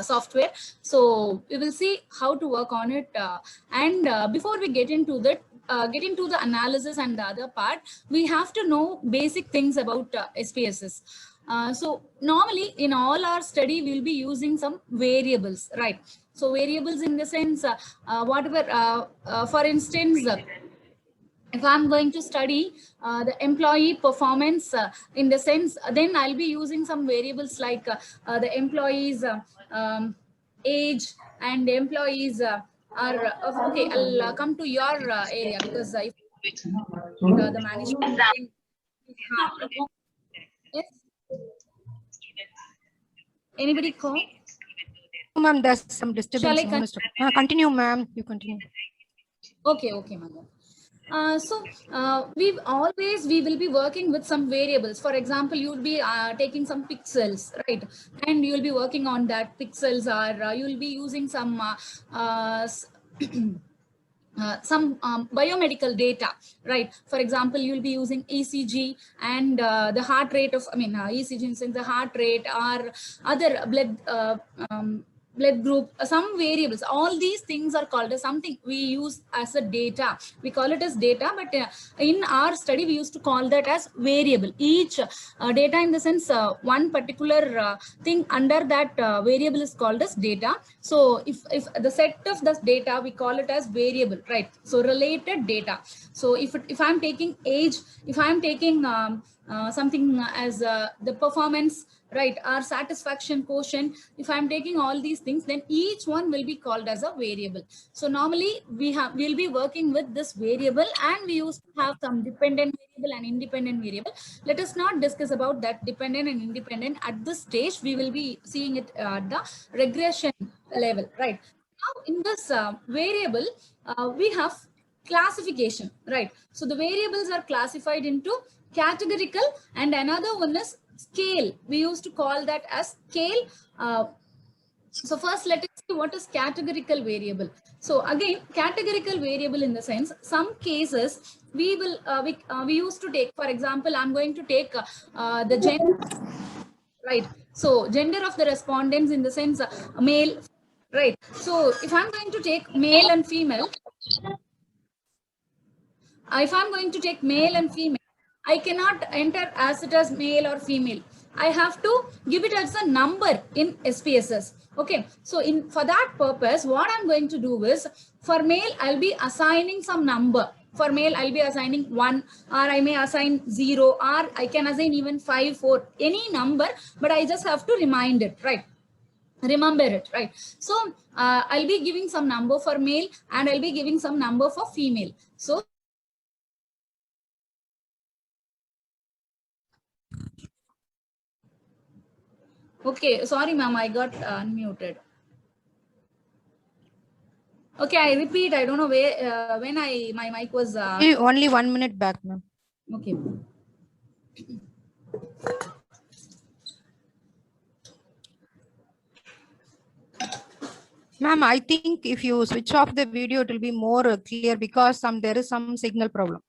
software. So we will see how to work on it. And before we get into that, get into the analysis and the other part, we have to know basic things about SPSS. So normally in all our study, we'll be using some variables, right? So variables in the sense, whatever, for instance, if I'm going to study the employee performance in the sense, then I'll be using some variables like the employees age and the employees are okay. I'll come to your area because if the management thing, yes, anybody call? Ma'am, there's some Shall disturbance. I continue? Continue, ma'am. You continue. Okay, madam. We will be working with some variables. For example, you'll be taking some pixels, right? And you'll be working on that. Pixels are you'll be using some some biomedical data, right? For example, you'll be using ECG and the heart rate of, ECG in the heart rate or other blood group, some variables. All these things are called as something we use as a data. We call it as data, but in our study, we used to call that as variable. Each data in the sense, one particular thing under that variable is called as data. So if the set of this data, we call it as variable, right? So related data. So if I'm taking age, if I'm taking something as the performance, right, our satisfaction quotient, if I'm taking all these things, then each one will be called as a variable. So normally we'll be working with this variable, and we used to have some dependent variable and independent variable. Let us not discuss about that dependent and independent at this stage. We will be seeing it at the regression level, right? Now in this variable, we have classification, right? So the variables are classified into categorical, and another one is scale. We used to call that as scale. So first, let us see what is categorical variable. So again, categorical variable in the sense, some cases we will we used to take, for example, I'm going to take the gender, right? So gender of the respondents in the sense male, right? So if I'm going to take male and female, if I'm going to take male and female, I cannot enter as it as male or female. I have to give it as a number in SPSS. Okay, so for that purpose, what I'm going to do is, for male, I'll be assigning some number. For male, I'll be assigning 1, or I may assign 0, or I can assign even 5, 4, any number, but I just have to remind it, right? Remember it, right? So I'll be giving some number for male, and I'll be giving some number for female. So okay, sorry, ma'am, I got unmuted. Okay, I repeat. I don't know where when my mic was. Only 1 minute back, ma'am. Okay. Ma'am, I think if you switch off the video, it will be more clear because there is some signal problem.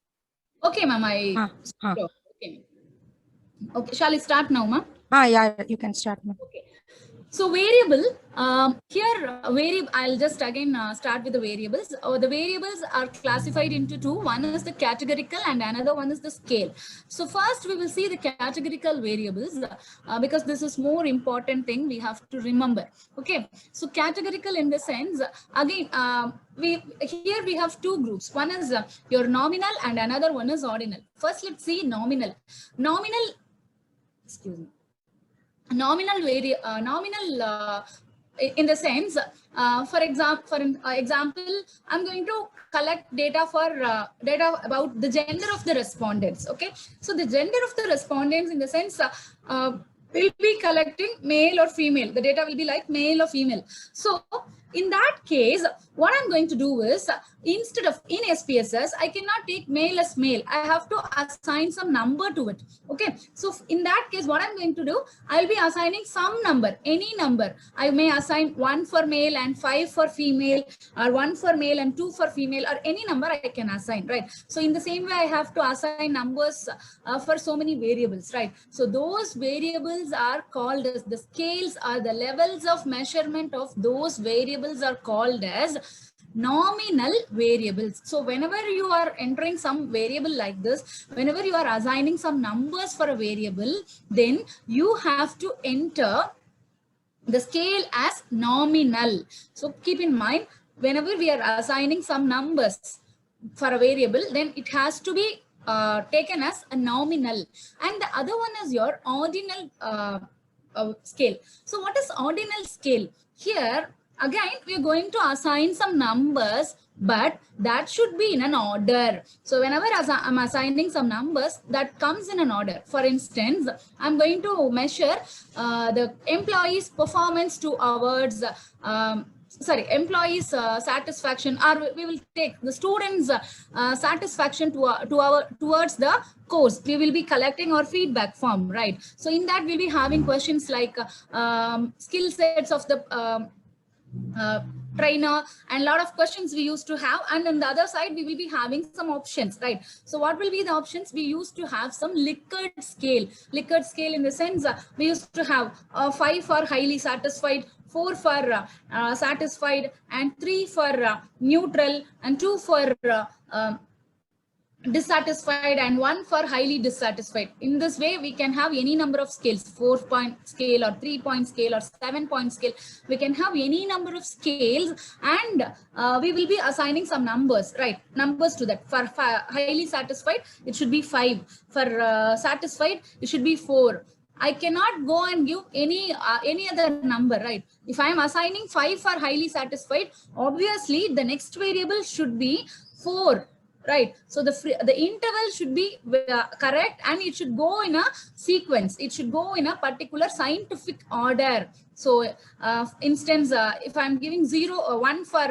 Okay, ma'am. Okay. Okay. Shall I start now, ma'am? Yeah, you can start, ma'am. Okay. So variable, here variable, I'll just again start with the variables. The variables are classified into two. One is the categorical and another one is the scale. So first we will see the categorical variables because this is more important thing we have to remember. Okay, so categorical in the sense, again, here we have two groups. One is your nominal and another one is ordinal. First, let's see nominal. Nominal, excuse me. Nominal in the sense, for example, I'm going to collect data for data about the gender of the respondents. Okay, so the gender of the respondents in the sense, we'll be collecting male or female. The data will be like male or female. So In that case, what I'm going to do is, instead of in SPSS, I cannot take male as male. I have to assign some number to it. Okay. So in that case, what I'm going to do, I'll be assigning some number, any number. I may assign 1 for male and 5 for female, or 1 for male and 2 for female, or any number I can assign, right? So in the same way, I have to assign numbers for so many variables, right? So those variables are called as the scales, are the levels of measurement of those variables are called as nominal variables. So whenever you are entering some variable like this, whenever you are assigning some numbers for a variable, then you have to enter the scale as nominal. So keep in mind, whenever we are assigning some numbers for a variable, then it has to be taken as a nominal. And the other one is your ordinal scale. So what is ordinal scale? Here, again, we are going to assign some numbers, but that should be in an order. So whenever I'm assigning some numbers, that comes in an order. For instance, I'm going to measure the employees' performance towards employees satisfaction, or we will take the students satisfaction towards the course. We will be collecting our feedback form, right? So in that, we'll be having questions like skill sets of the trainer, and a lot of questions we used to have. And on the other side, we will be having some options, right? So what will be the options? We used to have some Likert scale. Likert scale in the sense, we used to have 5 for highly satisfied, 4 for satisfied, and 3 for neutral, and 2 for dissatisfied, and 1 for highly dissatisfied. In this way, we can have any number of scales, 4-point scale or 3-point scale or 7-point scale. We can have any number of scales, and we will be assigning some numbers, right? Numbers to that. For highly satisfied, it should be 5. For satisfied, it should be 4. I cannot go and give any other number, right? If I am assigning 5 for highly satisfied, obviously the next variable should be 4. Right. So the interval should be correct, and it should go in a sequence. It should go in a particular scientific order. So instance, if I'm giving 1 for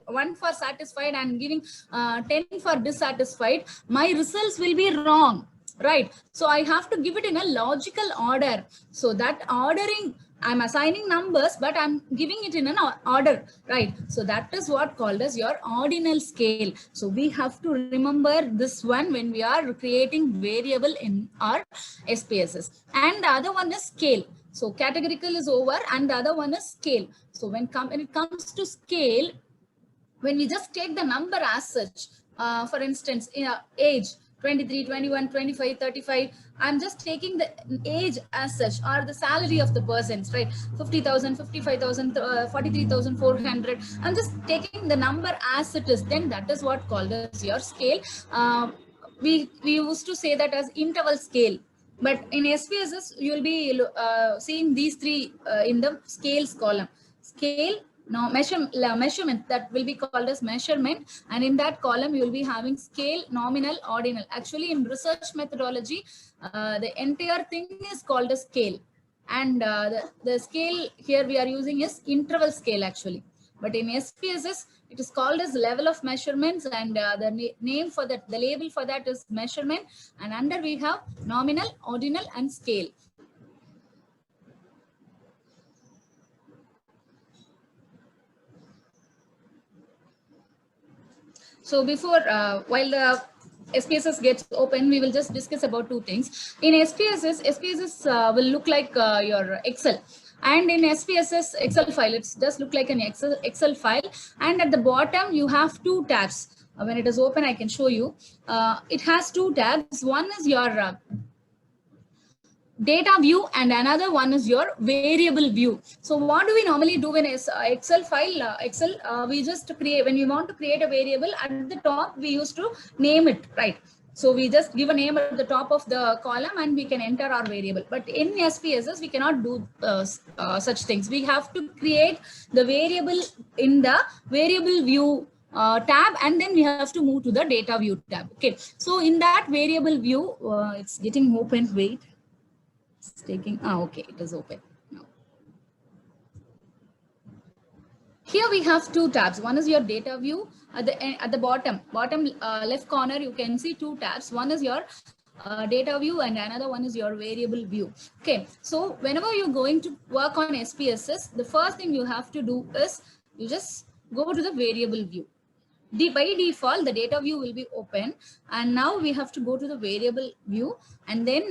1 for satisfied and giving 10 for dissatisfied, my results will be wrong. Right. So I have to give it in a logical order. So that ordering, I'm assigning numbers, but I'm giving it in an order, right? So that is what called as your ordinal scale. So we have to remember this one when we are creating variable in our SPSS. And the other one is scale. So categorical is over, and the other one is scale. So when it comes to scale, when we just take the number as such, for instance, age, 23, 21, 25, 35. I'm just taking the age as such, or the salary of the persons, right? 50,000, 55,000, 43,400. I'm just taking the number as it is. Then that is what called as your scale. We used to say that as interval scale. But in SPSS, you'll be seeing these three in the scales column. Scale, no, measurement, that will be called as measurement, and in that column you will be having scale, nominal, ordinal. Actually, in research methodology, the entire thing is called a scale, and the scale here we are using is interval scale actually. But in SPSS, it is called as level of measurements, and the name for that, the label for that is measurement, and under we have nominal, ordinal, and scale. So before, while the SPSS gets open, we will just discuss about two things. In SPSS will look like your Excel. And in SPSS Excel file, it's just look like an Excel file. And at the bottom, you have two tabs. When it is open, I can show you. It has two tabs. One is your data view, and another one is your variable view. So what do we normally do in Excel file? We just create, when we want to create a variable, at the top we used to name it, right? So we just give a name at the top of the column and we can enter our variable. But in SPSS, we cannot do such things. We have to create the variable in the variable view tab, and then we have to move to the data view tab. Okay, so in that variable view, it's getting open. Wait. It's taking, okay, it is open now. Here we have two tabs. One is your data view. At the bottom left corner, you can see two tabs. One is your data view and another one is your variable view. Okay, so whenever you're going to work on SPSS, the first thing you have to do is you just go to the variable view. By default, the data view will be open, and now we have to go to the variable view, and then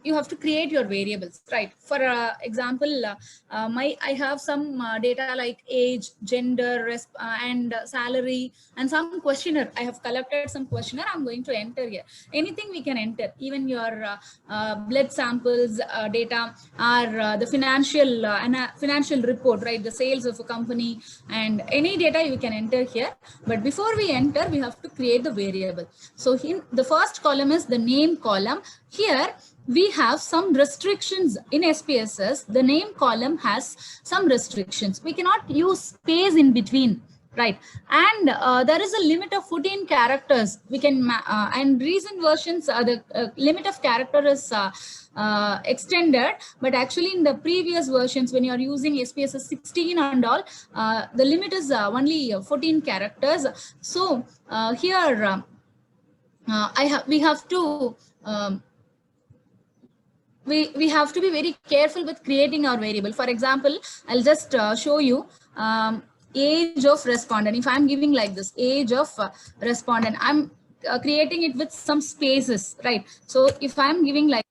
you have to create your variables, right? For example, I have some data like age, gender, and salary, and some questionnaire. I have collected some questionnaire. I'm going to enter here. Anything we can enter, even your blood samples data, or the financial report, right? The sales of a company, and any data you can enter here. But before we enter, we have to create the variable. So in the first column is the name column. Here we have some restrictions in SPSS. The name column has some restrictions. We cannot use space in between, right? And there is a limit of 14 characters. We can and recent versions the limit of character is extended, but actually in the previous versions, when you are using SPSS 16 and all, the limit is only 14 characters. So here we have to we have to be very careful with creating our variable. For example, I'll just show you age of respondent. If I'm giving like this, age of respondent, I'm creating it with some spaces, right? So if I'm giving like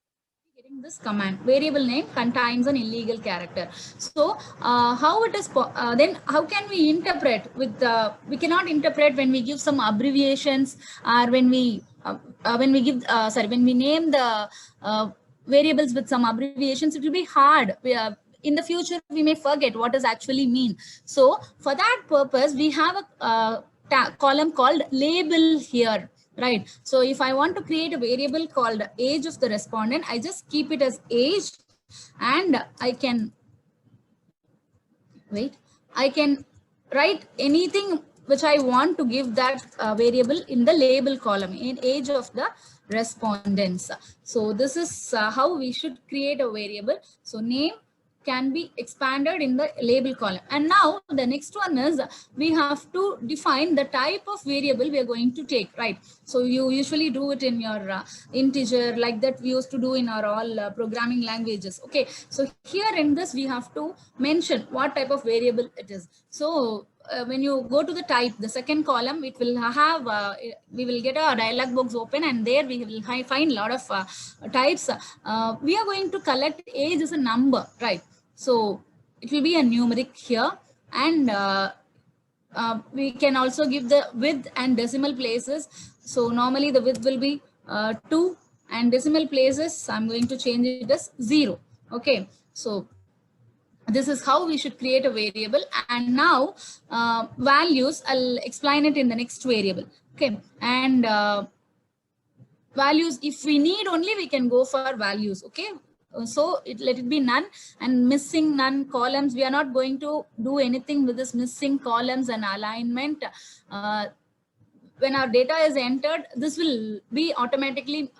this command, variable name contains an illegal character. So how it is then how can we interpret with we cannot interpret when we give some abbreviations, or when we give when we name the variables with some abbreviations. It will be hard. In the future we may forget what does actually mean. So for that purpose, we have a column called label here, right? So if I want to create a variable called age of the respondent, I just keep it as age, and I can write anything which I want to give that variable in the label column, in age of the respondents. So this is how we should create a variable. So name can be expanded in the label column. And now the next one is we have to define the type of variable we are going to take, right? So you usually do it in your integer, like that we used to do in our all programming languages. Okay, so here in this we have to mention what type of variable it is. So when you go to the type, the second column, it will have we will get a dialog box open, and there we will find a lot of types. We are going to collect age as a number, right? So it will be a numeric here, and we can also give the width and decimal places. So normally the width will be 2, and decimal places I'm going to change it as 0. Okay, so this is how we should create a variable. And now values, I'll explain it in the next variable. Okay, and values, if we need only, we can go for values. Okay, so let it be none, and missing none columns, we are not going to do anything with this missing columns and alignment. When our data is entered, this will be automatically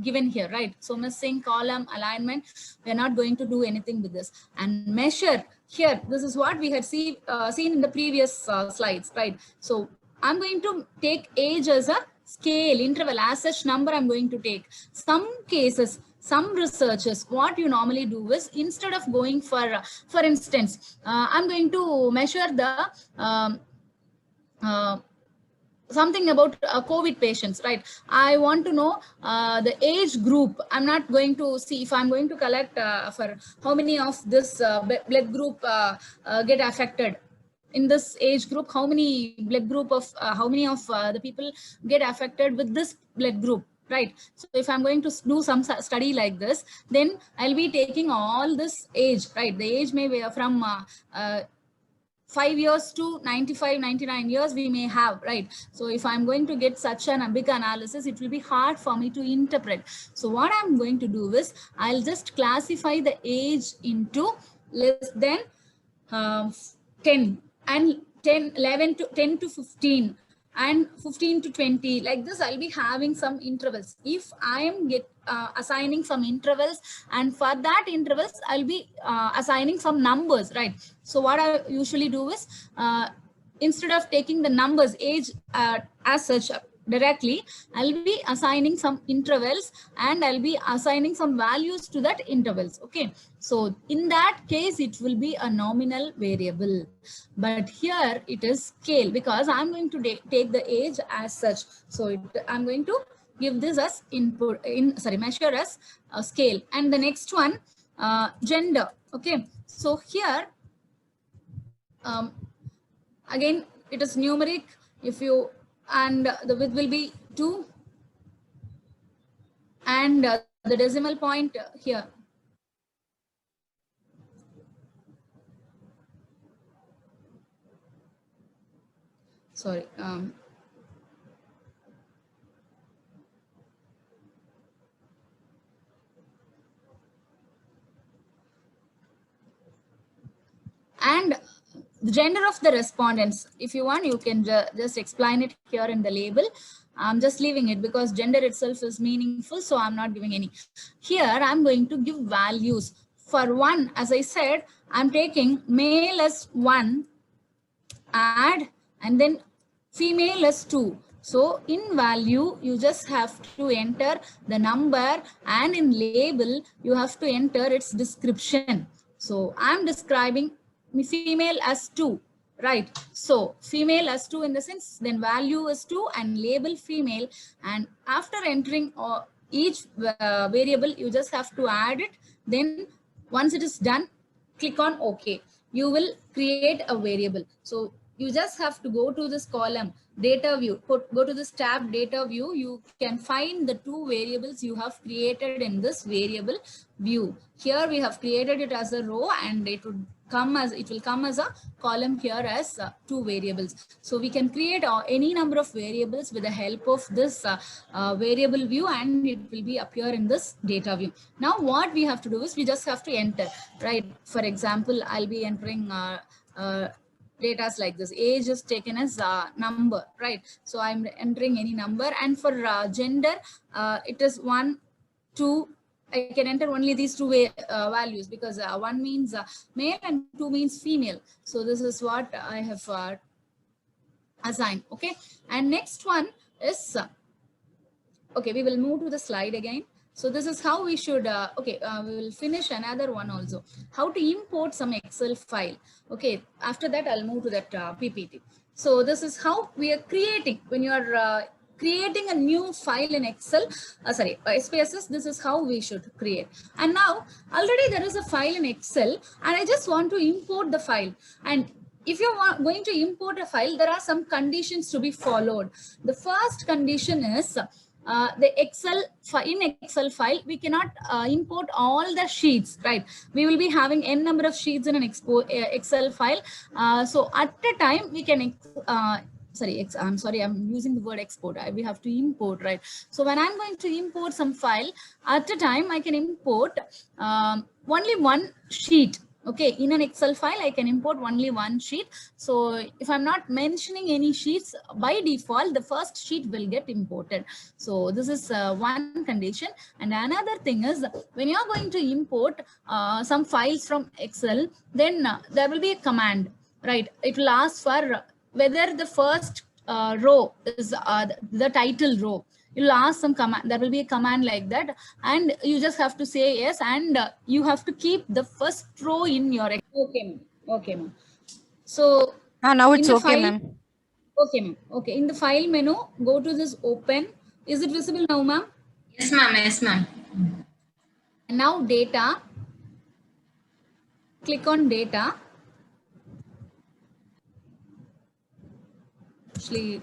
given here, right? So missing column, alignment, we are not going to do anything with this. And measure here, this is what we had seen in the previous slides, right? So I'm going to take age as a scale, interval, as such number I'm going to take. Some cases, some researchers, what you normally do is, instead of going for instance, I'm going to measure the something about COVID patients, right? I want to know the age group. I'm not going to see if I'm going to collect for how many of this blood group get affected. In this age group, how many blood group of how many of the people get affected with this blood group, right? So if I'm going to do some study like this, then I'll be taking all this age, right? The age may be from 5 years to 95, 99 years we may have, right? So if I'm going to get such a big analysis, it will be hard for me to interpret. So what I'm going to do is, I'll just classify the age into less than 10 and 10, 11 to 10 to 15. and 15 to 20, like this. I'll be having some intervals. If I am assigning some intervals, and for that intervals I'll be assigning some numbers, right? So what I usually do is, instead of taking the numbers age as such directly, I'll be assigning some intervals and I'll be assigning some values to that intervals. Okay, so in that case it will be a nominal variable, but here it is scale, because I'm going to take the age as such. So I'm going to give this as input measure as a scale. And the next one, gender. Okay, so here again it is numeric. If you, and the width will be 2, and the decimal point here. Sorry. And the gender of the respondents, if you want, you can just explain it here in the label. I'm just leaving it because gender itself is meaningful, so I'm not giving any. Here I'm going to give values. For 1, as I said, I'm taking male as 1, add, and then female as 2. So in value, you just have to enter the number, and in label, you have to enter its description. So I'm describing female as 2, right? So female as 2 in the sense, then value is 2 and label female. And after entering each variable, you just have to add it. Then once it is done, click on OK. You will create a variable. So you just have to go to this column, data view, go to this tab, data view. You can find the 2 variables you have created in this variable view. Here we have created it as a row, and it will come as a column here as 2 variables. So we can create any number of variables with the help of this variable view, and it will be appear in this data view. Now what we have to do is, we just have to enter, right? For example, I'll be entering data like this. Age is taken as a number, right? So I'm entering any number, and for gender, it is 1, 2. I can enter only these 2 values, because 1 means male and 2 means female. So this is what I have assigned. Okay, and next one is okay, we will move to the slide again. So this is how we should, we will finish another one also, how to import some Excel file. Okay, after that, I'll move to that PPT. So this is how we are creating, when you are creating a new file in Excel, SPSS, this is how we should create. And now already there is a file in Excel, and I just want to import the file. And if you're going to import a file, there are some conditions to be followed. The first condition is, the Excel file, we cannot import all the sheets, right? We will be having n number of sheets in an Excel file. So at a time we can I'm using the word export. We have to import, right? So when I'm going to import some file, at a time I can import only 1 sheet. Okay, in an Excel file, I can import only 1 sheet. So if I'm not mentioning any sheets, by default, the first sheet will get imported. So this is one condition. And another thing is, when you're going to import some files from Excel, then there will be a command, right? It will ask for whether the first row is the title row. You'll ask some command, there will be a command like that, and you just have to say yes, and you have to keep the first row in your okay ma'am. Okay ma'am. So now it's okay ma'am. Okay ma'am. Okay, in the file menu, go to this open. Is it visible now ma'am? Yes ma'am. Yes ma'am. And now data, click on data. Actually,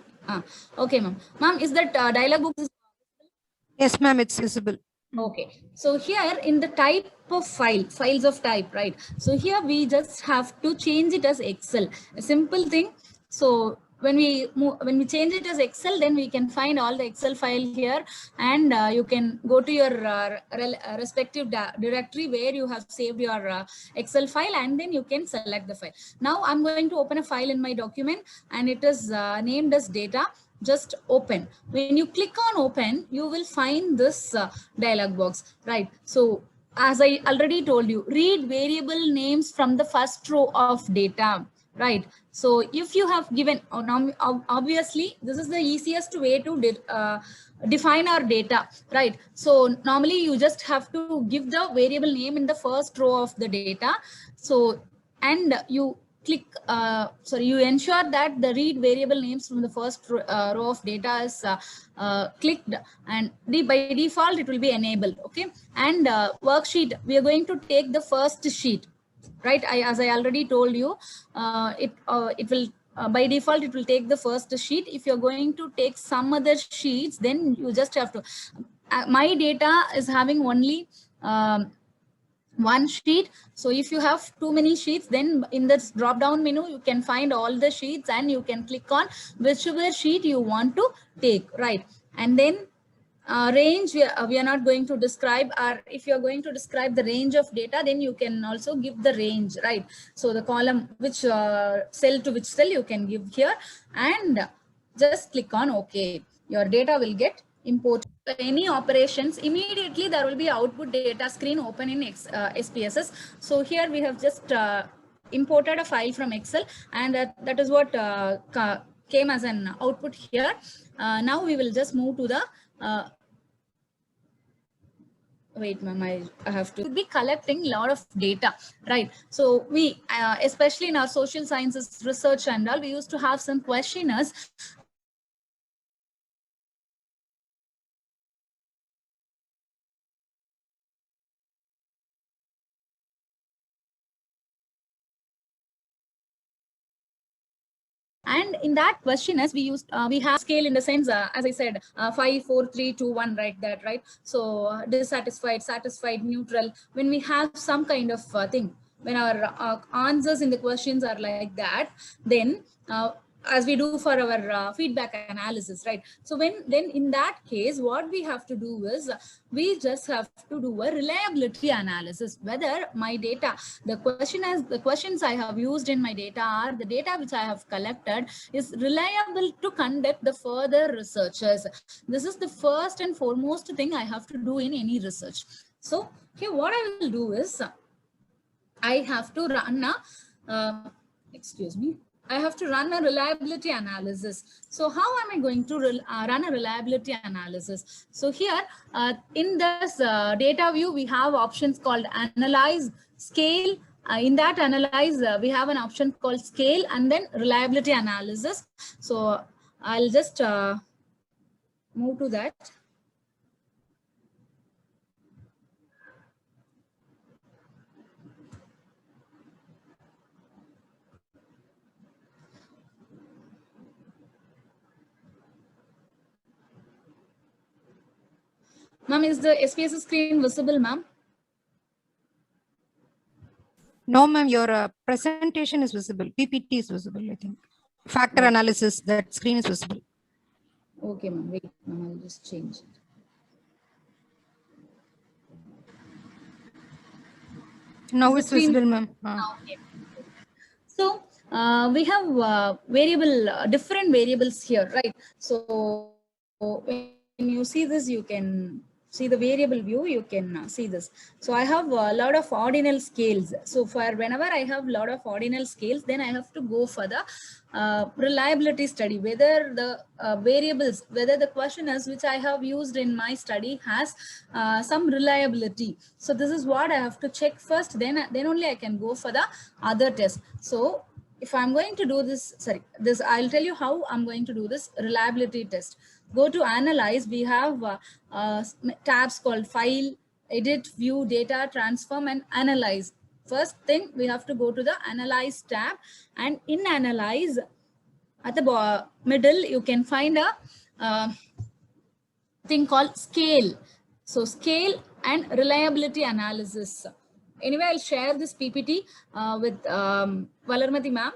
okay ma'am. Ma'am, is that dialog box? Yes ma'am, it's visible. Okay, so here in the type of files of type, right? So here we just have to change it as Excel, a simple thing. So when we change it as Excel, then we can find all the Excel file here, and you can go to your respective directory where you have saved your Excel file, and then you can select the file. Now I'm going to open a file in my document, and it is named as data. Just open. When you click on open, you will find this dialog box, right? So as I already told you, read variable names from the first row of data, right? So if you have given, obviously this is the easiest way to define our data, right? So normally you just have to give the variable name in the first row of the data. So, and you click, you ensure that the read variable names from the first row of data is clicked, and by default it will be enabled. Okay, and worksheet, we are going to take the first sheet, right? As I already told you, it will by default it will take the first sheet. If you're going to take some other sheets, then you just have to, my data is having only one sheet. So if you have too many sheets, then in this drop down menu you can find all the sheets, and you can click on whichever sheet you want to take, right? And then range, we are not going to describe, or if you're going to describe the range of data, then you can also give the range, right? So the column, which cell to which cell, you can give here, and just click on OK. Your data will get imported. Any operations, immediately there will be output data screen open in SPSS. So here we have just imported a file from Excel, and that is what came as an output here. Now we will just move to the wait, ma'am, I have to be collecting a lot of data, right? So we, especially in our social sciences research and all, we used to have some questionnaires. And in that questionnaires, we have scale in the sense, as I said, 5, 4, 3, 2, 1, right? That, right? So dissatisfied, satisfied, neutral. When we have some kind of thing, when our answers in the questions are like that, then as we do for our feedback analysis, right? So then in that case, what we have to do is, we just have to do a reliability analysis, whether my data, the questions I have used in my data, or the data which I have collected is reliable to conduct the further researches. This is the first and foremost thing I have to do in any research. So here what I will do is, I have to run a, excuse me, I have to run a reliability analysis. So how am I going to run a reliability analysis? So here in this data view, we have options called analyze, scale. In that analyze, we have an option called scale, and then reliability analysis. So I'll just move to that. Ma'am, is the SPSS screen visible, ma'am? No, ma'am, your presentation is visible. PPT is visible, I think. Factor analysis, that screen is visible. Okay, ma'am. Wait, ma'am, I'll just change it. Now it's visible, ma'am. Okay. So we have different variables here, right? So when you see this, you can see the variable view, you can see this. So I have a lot of ordinal scales. So for whenever I have a lot of ordinal scales, then I have to go for the reliability study, whether the variables, whether the questionnaires which I have used in my study has some reliability. So this is what I have to check first, then only I can go for the other test. So if I'm going to do this, I'll tell you how I'm going to do this reliability test. Go to analyze. We have tabs called file, edit, view, data, transform, and analyze. First thing, we have to go to the analyze tab, and in analyze at the middle, you can find a thing called scale. So scale and reliability analysis. anyway, I'll share this PPT with Valarmati ma'am.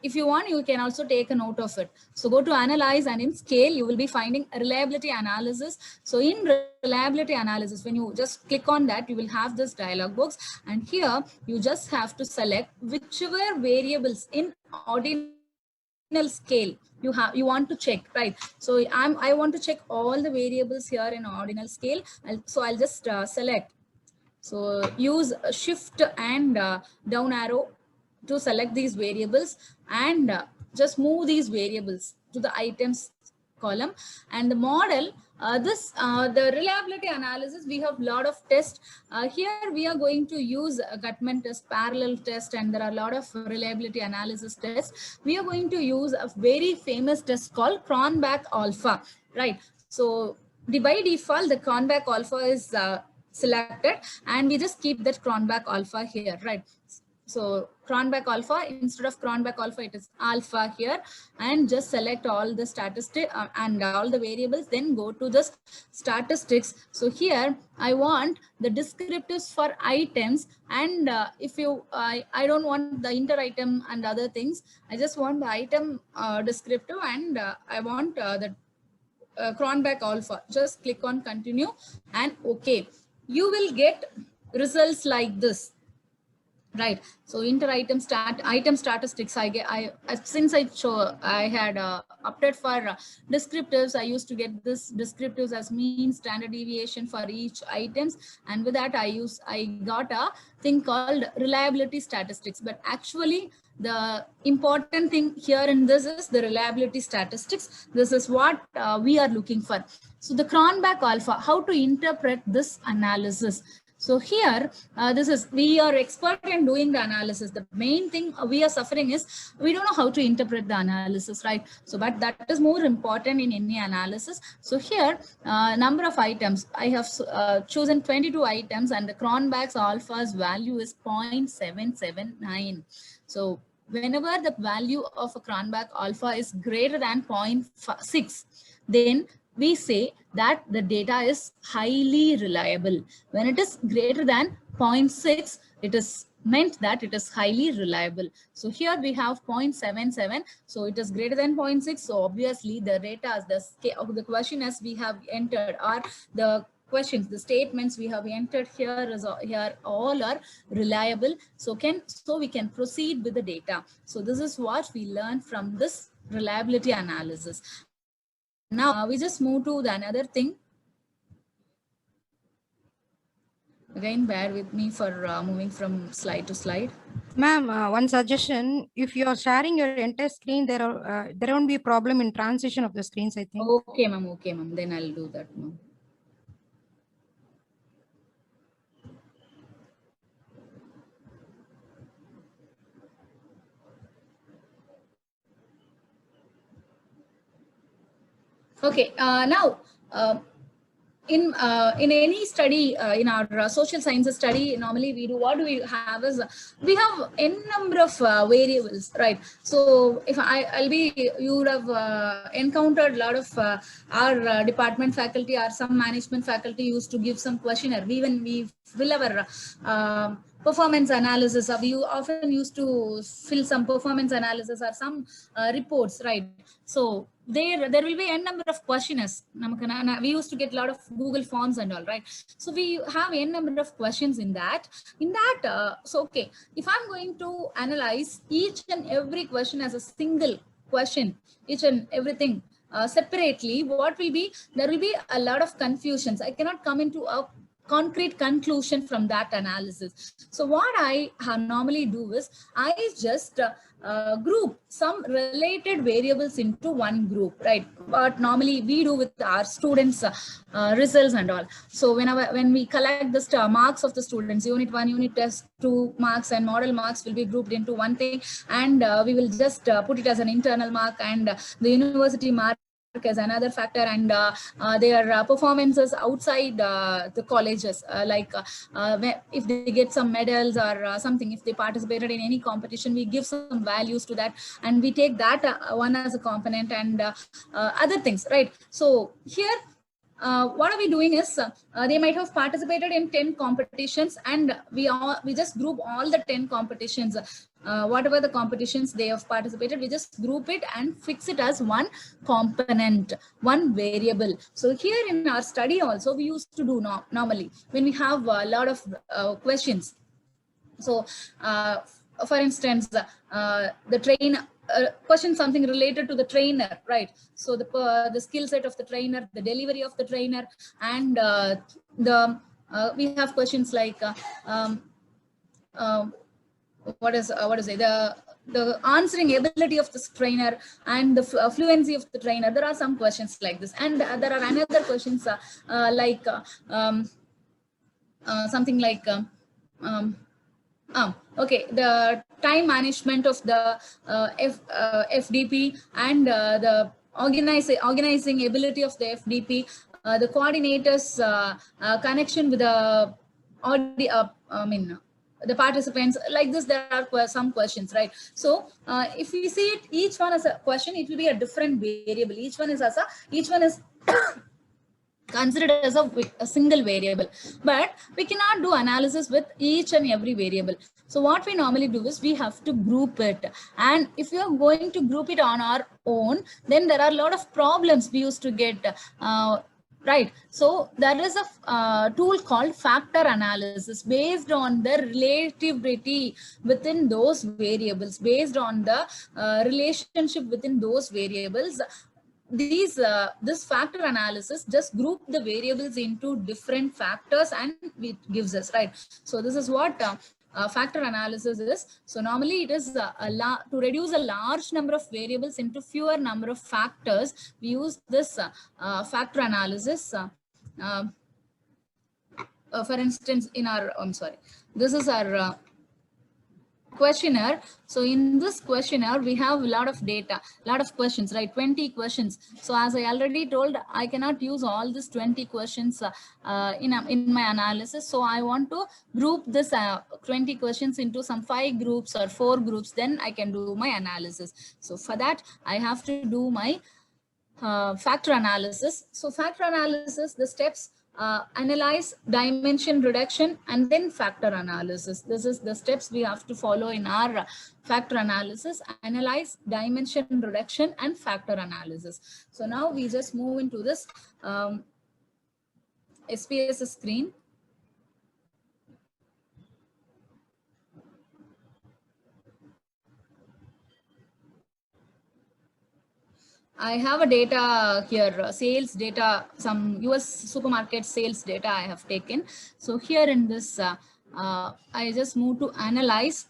If you want, you can also take a note of it. So go to analyze, and in scale, you will be finding a reliability analysis. So in reliability analysis, when you just click on that, you will have this dialog box, and here you just have to select whichever variables in ordinal scale you want to check, right? So I want to check all the variables here in ordinal scale. I'll just select. So use shift and down arrow to select these variables, and just move these variables to the items column. And the model, the reliability analysis, we have a lot of tests. Here we are going to use a Gutman test, parallel test, and there are a lot of reliability analysis tests. We are going to use a very famous test called Cronbach alpha, right? So by default, the Cronbach alpha is selected, and we just keep that Cronbach alpha here, right? So Cronbach alpha, instead of Cronbach alpha, it is alpha here, and just select all the statistics and all the variables, then go to the statistics. So here I want the descriptives for items, and if you, I don't want the inter item and other things. I just want the item descriptive, and I want the Cronbach alpha. Just click on continue and okay. You will get results like this, right? So inter item statistics, I since I had opted for descriptives, I used to get this descriptives as mean, standard deviation for each items, and with that I got a thing called reliability statistics. But actually the important thing here in this is the reliability statistics. This is what we are looking for. So the Cronbach alpha, how to interpret this analysis. So here, we are expert in doing the analysis. The main thing we are suffering is we don't know how to interpret the analysis, right? So, but that is more important in any analysis. So here, number of items, I have chosen 22 items, and the Cronbach's alpha's value is 0.779. So whenever the value of a Cronbach alpha is greater than 0.6, then we say that the data is highly reliable. When it is greater than 0.6, it is meant that it is highly reliable. So here we have 0.77. So it is greater than 0.6. So obviously the data, the question as we have entered, or the questions, the statements we have entered here all are reliable. So we can proceed with the data. So this is what we learned from this reliability analysis. Now we just move to the another thing. Again, bear with me for moving from slide to slide. Ma'am, one suggestion: if you are sharing your entire screen, there won't be a problem in transition of the screens, I think. Okay, ma'am. Okay, ma'am. Then I'll do that, ma'am. Okay, now in any study, in our social sciences study, normally what do we have is we have n number of variables, right? So if you would have encountered a lot of our department faculty or some management faculty used to give some questionnaire. We fill our performance analysis. We often used to fill some performance analysis or some reports, right? So there will be n number of questionnaires. We used to get a lot of Google Forms and all, right? So we have n number of questions in that. So okay, if I'm going to analyze each and every question as a single question, each and everything separately, what will be? There will be a lot of confusions. I cannot come into a concrete conclusion from that analysis. So what I normally do is I just group some related variables into one group, right? But normally we do with our students results and all. So when we collect the marks of the students, unit 1, unit test 2 marks and model marks will be grouped into one thing, and we will just put it as an internal mark, and the university mark as another factor, and their performances outside the colleges, if they get some medals or something, if they participated in any competition, we give some values to that, and we take that one as a component, and other things, right? So here what are we doing is they might have participated in 10 competitions, and we just group all the 10 competitions. Whatever the competitions they have participated, we just group it and fix it as one component, one variable. So here in our study also, we used to do normally when we have a lot of questions. So for instance, the question something related to the trainer, right? So the skill set of the trainer, the delivery of the trainer, and we have questions like what is it, the answering ability of this trainer and the fluency of the trainer. There are some questions like this, and there are another questions like something like okay, the time management of the FDP, and the organizing ability of the FDP, the coordinators connection with the the participants. Like this, there are some questions, right? So if we see it, each one as a question, it will be a different variable. Each one is considered as a single variable, but we cannot do analysis with each and every variable. So what we normally do is we have to group it, and if you are going to group it on our own, then there are a lot of problems we used to get, right? So there is a tool called factor analysis based on the relativity within those variables, based on the relationship within those variables. This factor analysis just group the variables into different factors, and it gives us, right? So this is what factor analysis is. So normally it is to reduce a large number of variables into fewer number of factors, we use this factor analysis. For instance, in our this is our questionnaire. So in this questionnaire, we have a lot of data, a lot of questions, right? 20 questions. So as I already told, I cannot use all these 20 questions in my analysis. So I want to group this 20 questions into some 5 groups or 4 groups. Then I can do my analysis. So for that, I have to do my factor analysis. So factor analysis, the steps: analyze, dimension reduction, and then factor analysis. This is the steps we have to follow in our factor analysis: analyze, dimension reduction, and factor analysis. So now we just move into this SPSS screen. I have a data here, sales data, some US supermarket sales data I have taken. So here in this, I just move to analyze.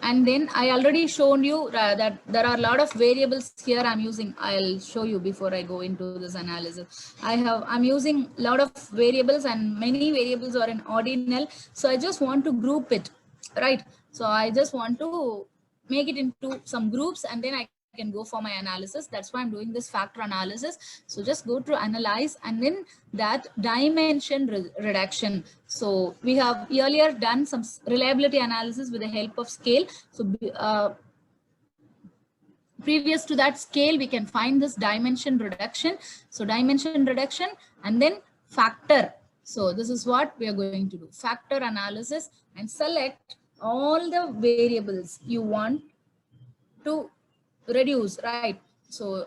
And then I already shown you that there are a lot of variables here I'm using. I'll show you before I go into this analysis. I'm using a lot of variables, and many variables are in ordinal. So I just want to group it, right? So I just want to make it into some groups, and then I can go for my analysis. That's why I'm doing this factor analysis. So just go to analyze, and then that dimension reduction. So we have earlier done some reliability analysis with the help of scale. So previous to that scale, we can find this dimension reduction. So dimension reduction and then factor. So this is what we are going to do: factor analysis, and select all the variables you want to reduce, right? So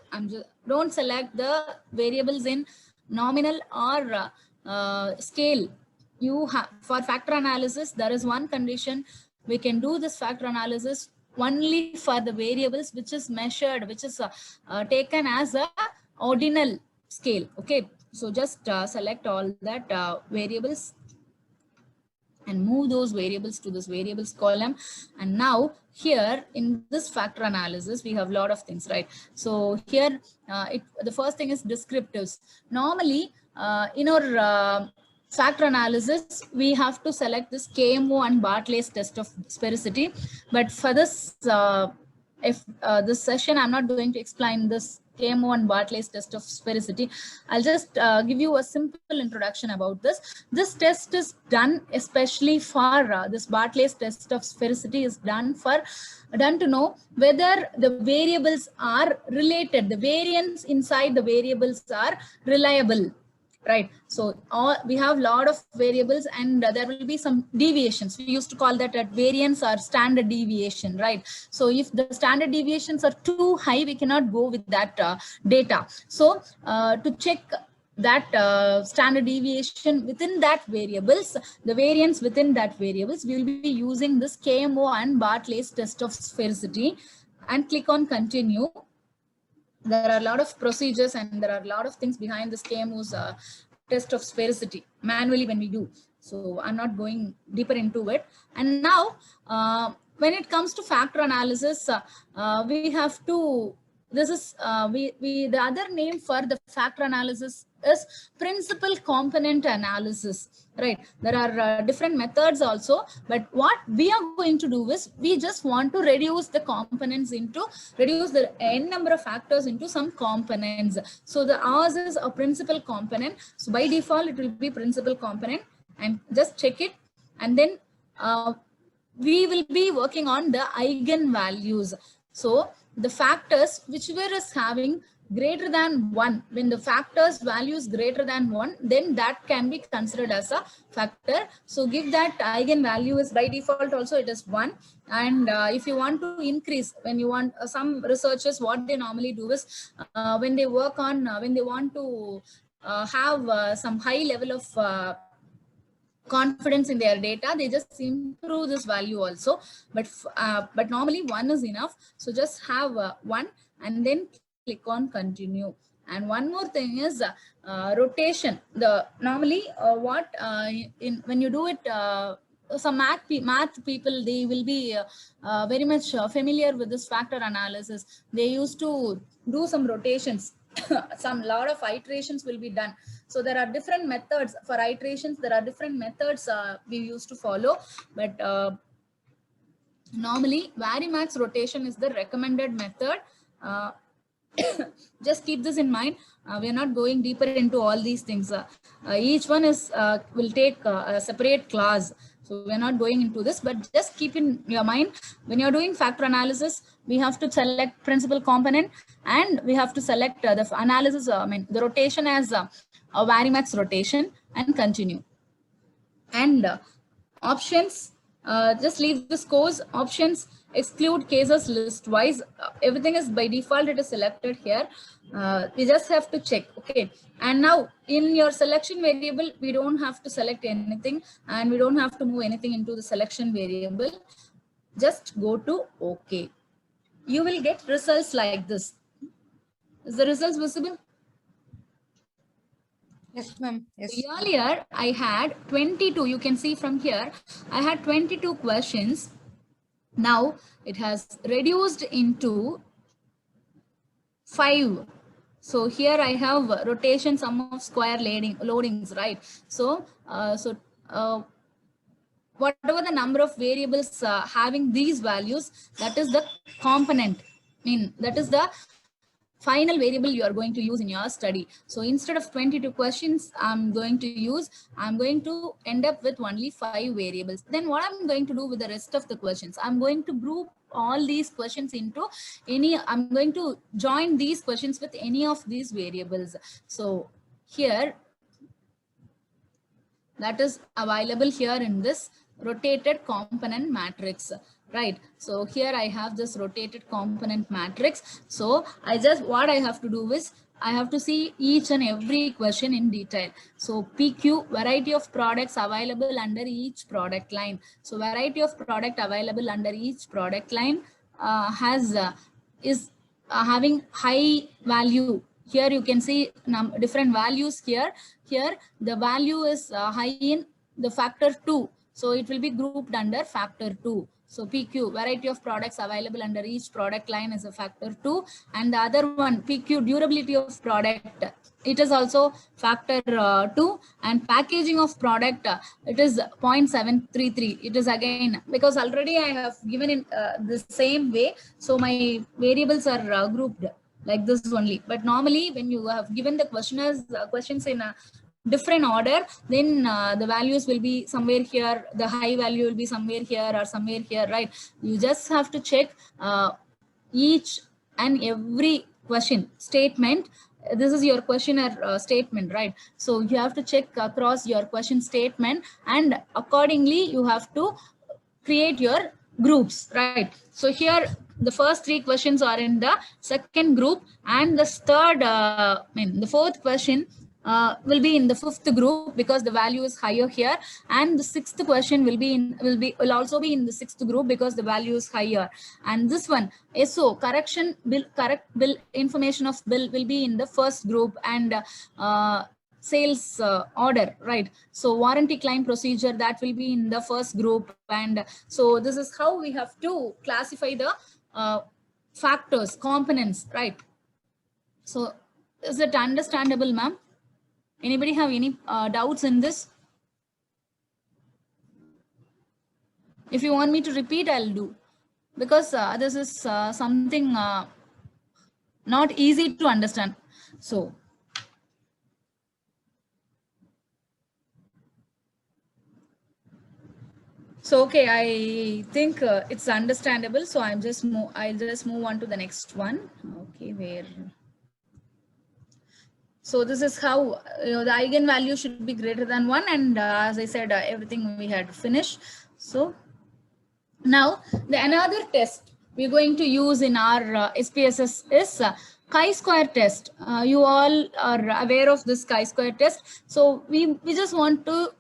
don't select the variables in nominal or scale. You have, for factor analysis, there is one condition: we can do this factor analysis only for the variables which is measured, which is taken as a ordinal scale. Okay, so just select all that variables and move those variables to this variables column. And now here in this factor analysis, we have a lot of things, right? So here the first thing is descriptives. Normally in our factor analysis, we have to select this KMO and Bartlett's test of sphericity. But for this if this session, I'm not going to explain this KMO and Bartlett's test of sphericity. I'll just give you a simple introduction about this. This test is done especially for this Bartlett's test of sphericity is done to know whether the variables are related, the variance inside the variables are reliable. Right. So we have a lot of variables and there will be some deviations. We used to call that at variance or standard deviation. Right. So if the standard deviations are too high, we cannot go with that data. So to check that standard deviation within that variables, the variance within that variables, we will be using this KMO and Bartlett's test of sphericity, and click on continue. There are a lot of procedures and there are a lot of things behind this KMO's test of sphericity manually when we do. So I'm not going deeper into it. And now, when it comes to factor analysis, we have to, this is, the other name for the factor analysis is principal component analysis, right? There are different methods also, but what we are going to do is we just want to reduce the components into, reduce the n number of factors into some components. So the ours is a principal component. So by default, it will be principal component, and just check it. And then we will be working on the eigenvalues. So the factors whichever is having greater than 1, when the factors value is greater than 1, then that can be considered as a factor. So give that eigenvalue is by default also it is 1. And if you want to increase, when you want some researchers, what they normally do is when they work on, when they want to have some high level of confidence in their data, they just improve this value also, but normally 1 is enough. So just have 1 and then click on continue. And one more thing is rotation. The normally when you do it, some math people, they will be very much familiar with this factor analysis. They used to do some rotations. Some lot of iterations will be done. So there are different methods for iterations. There are different methods we used to follow, but normally Varimax rotation is the recommended method. Just keep this in mind. We are not going deeper into all these things. Each one is will take a separate class. So we're not going into this, but just keep in your mind, when you're doing factor analysis, we have to select principal component and we have to select the analysis, the rotation as a Varimax rotation, and continue. And options, just leave the scores. Options, exclude cases list wise. Everything is by default, it is selected here. We just have to check. Okay. And now in your selection variable, we don't have to select anything and we don't have to move anything into the selection variable. Just go to OK. You will get results like this. Is the results visible? Yes, ma'am. Yes. Earlier, I had 22. You can see from here, I had 22 questions. Now it has reduced into 5. So here I have rotation, sum of square loadings, right? So, whatever the number of variables having these values, that is the component. That is the final variable you are going to use in your study. So instead of 22 questions I'm going to end up with only 5 variables. Then what I'm going to do with the rest of the questions, I'm going to group all these questions into I'm going to join these questions with any of these variables. So here, that is available here in this rotated component matrix. Right. So here I have this rotated component matrix. So what I have to do is I have to see each and every question in detail. So PQ, variety of products available under each product line. So variety of product available under each product line is having high value. Here you can see different values here. Here the value is high in the factor 2. So it will be grouped under factor 2. So PQ, variety of products available under each product line, is a factor 2. And the other one, PQ, durability of product, it is also factor 2. And packaging of product, it is 0.733. It is again, because already I have given in the same way. So my variables are grouped like this only. But normally when you have given the questions in a different order, then the values will be somewhere here, the high value will be somewhere here or somewhere here, right? You just have to check each and every question statement. This is your questionnaire statement, right? So you have to check across your question statement, and accordingly you have to create your groups, right? So here the first 3 questions are in the second group, and the the fourth question will be in the 5th group, because the value is higher here, and the 6th question will also be in the 6th group because the value is higher. And this one, SO, correct bill information of bill, will be in the first group, and sales order, right? So warranty claim procedure, that will be in the first group. And so this is how we have to classify the factors, components, right? So is it understandable, ma'am? Anybody have any doubts in this? If you want me to repeat, I'll do, because this is something not easy to understand. So okay, I think it's understandable. So I'll just move on to the next one. Okay, where? So this is how the eigenvalue should be greater than 1, and as I said, everything we had finished. So now the another test we're going to use in our SPSS is chi-square test. You all are aware of this chi-square test. So we just want to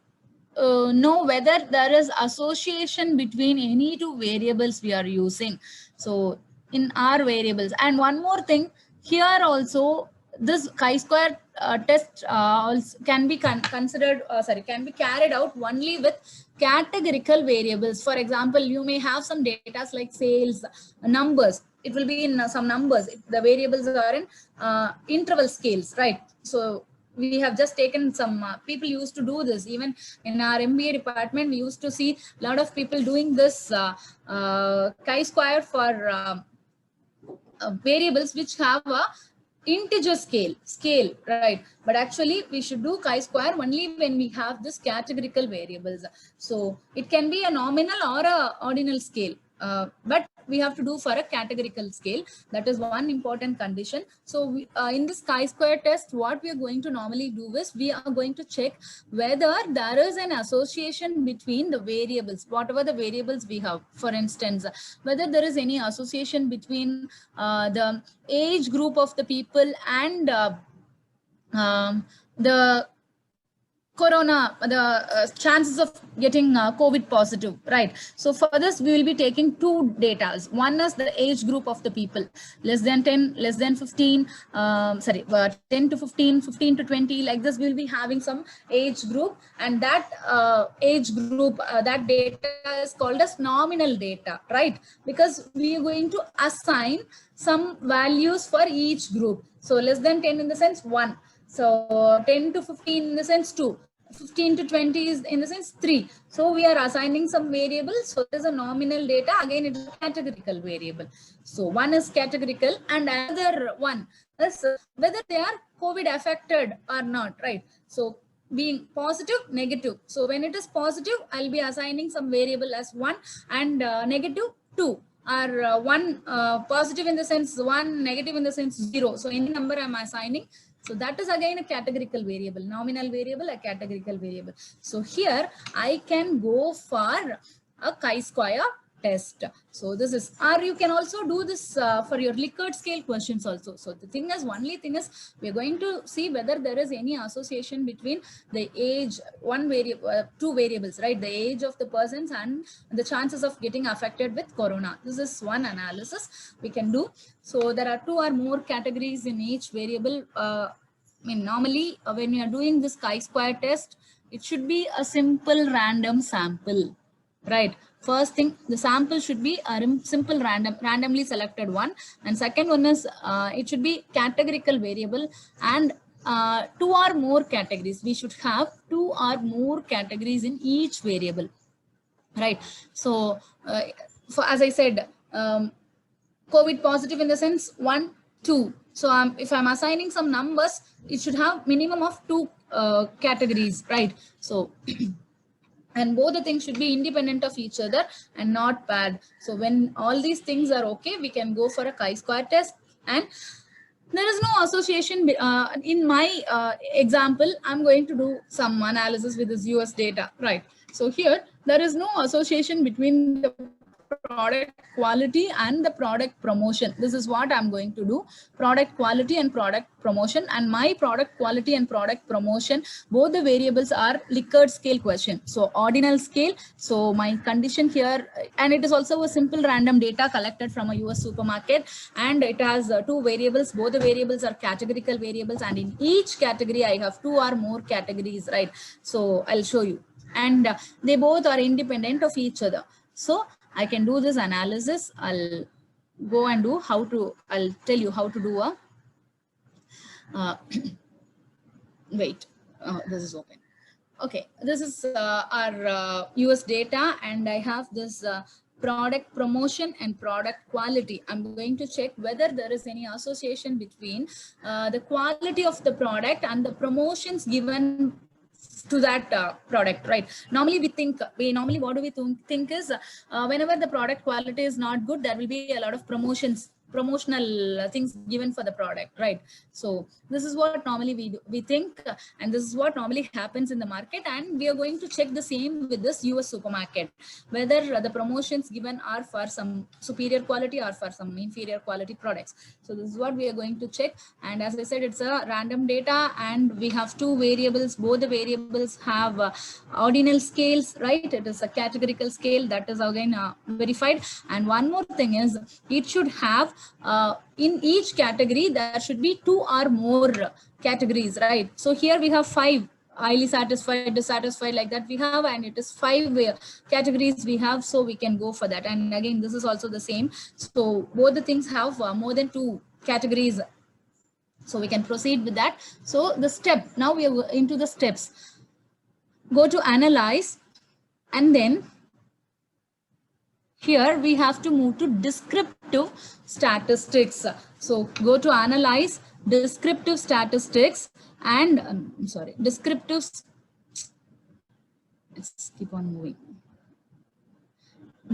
know whether there is association between any 2 variables we are using. So in our variables, and one more thing here also, this chi-square test also can be considered, can be carried out only with categorical variables. For example, you may have some data like sales numbers. It will be in some numbers. The variables are in interval scales, right? So we have just taken some people used to do this. Even in our MBA department, we used to see a lot of people doing this chi-square for variables which have a integer scale, right? But actually we should do chi-square only when we have this categorical variables. So it can be a nominal or a ordinal scale, but we have to do for a categorical scale. That is one important condition. So in this chi-square test, what we are going to normally do is we are going to check whether there is an association between the variables, whatever the variables we have. For instance, whether there is any association between the age group of the people and the corona, the chances of getting COVID positive, right? So for this, we will be taking 2 data. One is the age group of the people, less than 10, less than 15, 10 to 15, 15 to 20, like this. We'll be having some age group, and that age group, that data is called as nominal data, right? Because we are going to assign some values for each group. So less than 10 in the sense 1. So 10 to 15 in the sense 2. 15 to 20 is in the sense 3. So we are assigning some variables. So there's a nominal data. Again, it is a categorical variable. So one is categorical, and another one is whether they are COVID affected or not, right? So being positive, negative. So when it is positive, I'll be assigning some variable as 1, and negative 2. Or 1 positive in the sense 1, negative in the sense 0. So any number I'm assigning. So that is again a categorical variable, nominal variable, a categorical variable. So here I can go for a chi-square test. So this is, or you can also do this for your Likert scale questions also. So the thing is, only thing is, we're going to see whether there is any association between the age, 1 variable, 2 variables, right? The age of the persons and the chances of getting affected with corona. This is one analysis we can do. So there are 2 or more categories in each variable. Normally when we are doing this chi-square test, It should be a simple random sample, right? First thing, the sample should be a simple randomly selected one. And second one is it should be categorical variable and two or more categories. We should have two or more categories in each variable, right? So for, as I said, COVID positive in the sense 1, 2. So if I'm assigning some numbers, it should have minimum of two categories, right? So and both the things should be independent of each other and not paired. So when all these things are okay, we can go for a chi-square test. And there is no association. In my example, I'm going to do some analysis with this US data, right? So here, there is no association between the product quality and the product promotion. This is what I'm going to do: product quality and product promotion. And my product quality and product promotion, both the variables are Likert scale question, so ordinal scale. So my condition here, and it is also a simple random data collected from a US supermarket, and it has two variables. Both the variables are categorical variables, and in each category I have two or more categories, right? So I'll show you, and they both are independent of each other. So I can do this analysis. I'll go and do how to, I'll tell you how to do a, wait, this is open. Okay, this is our US data, and I have this product promotion and product quality. I'm going to check whether there is any association between the quality of the product and the promotions given to that product, right? Normally what do we think is whenever the product quality is not good, there will be a lot of promotional things given for the product, right? So this is what normally we think, and this is what normally happens in the market. And we are going to check the same with this US supermarket, whether the promotions given are for some superior quality or for some inferior quality products. So this is what we are going to check. And as I said, it's a random data, and we have two variables. Both the variables have ordinal scales, right? It is a categorical scale that is again verified. And one more thing is, it should have in each category there should be two or more categories, right? So here we have 5: highly satisfied, dissatisfied, like that we have, and it is 5 categories we have, so we can go for that. And again, this is also the same. So both the things have more than 2 categories, so we can proceed with that. So the step, now we are into the steps. Go to analyze, and then here we have to move to descriptive statistics. So go to analyze, descriptive statistics, and descriptive, let's keep on moving.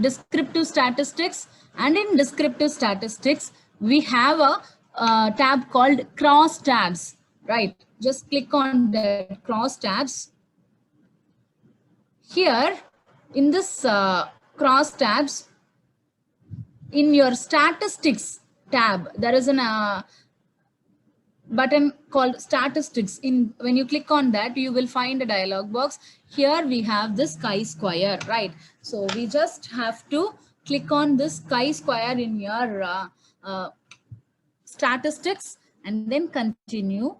Descriptive statistics, and in descriptive statistics we have a tab called cross tabs, right? Just click on the cross tabs. Here in this cross tabs, in your statistics tab, there is a button called statistics. When you click on that, you will find a dialog box. Here we have this chi-square, right? So we just have to click on this chi-square in your statistics, and then continue.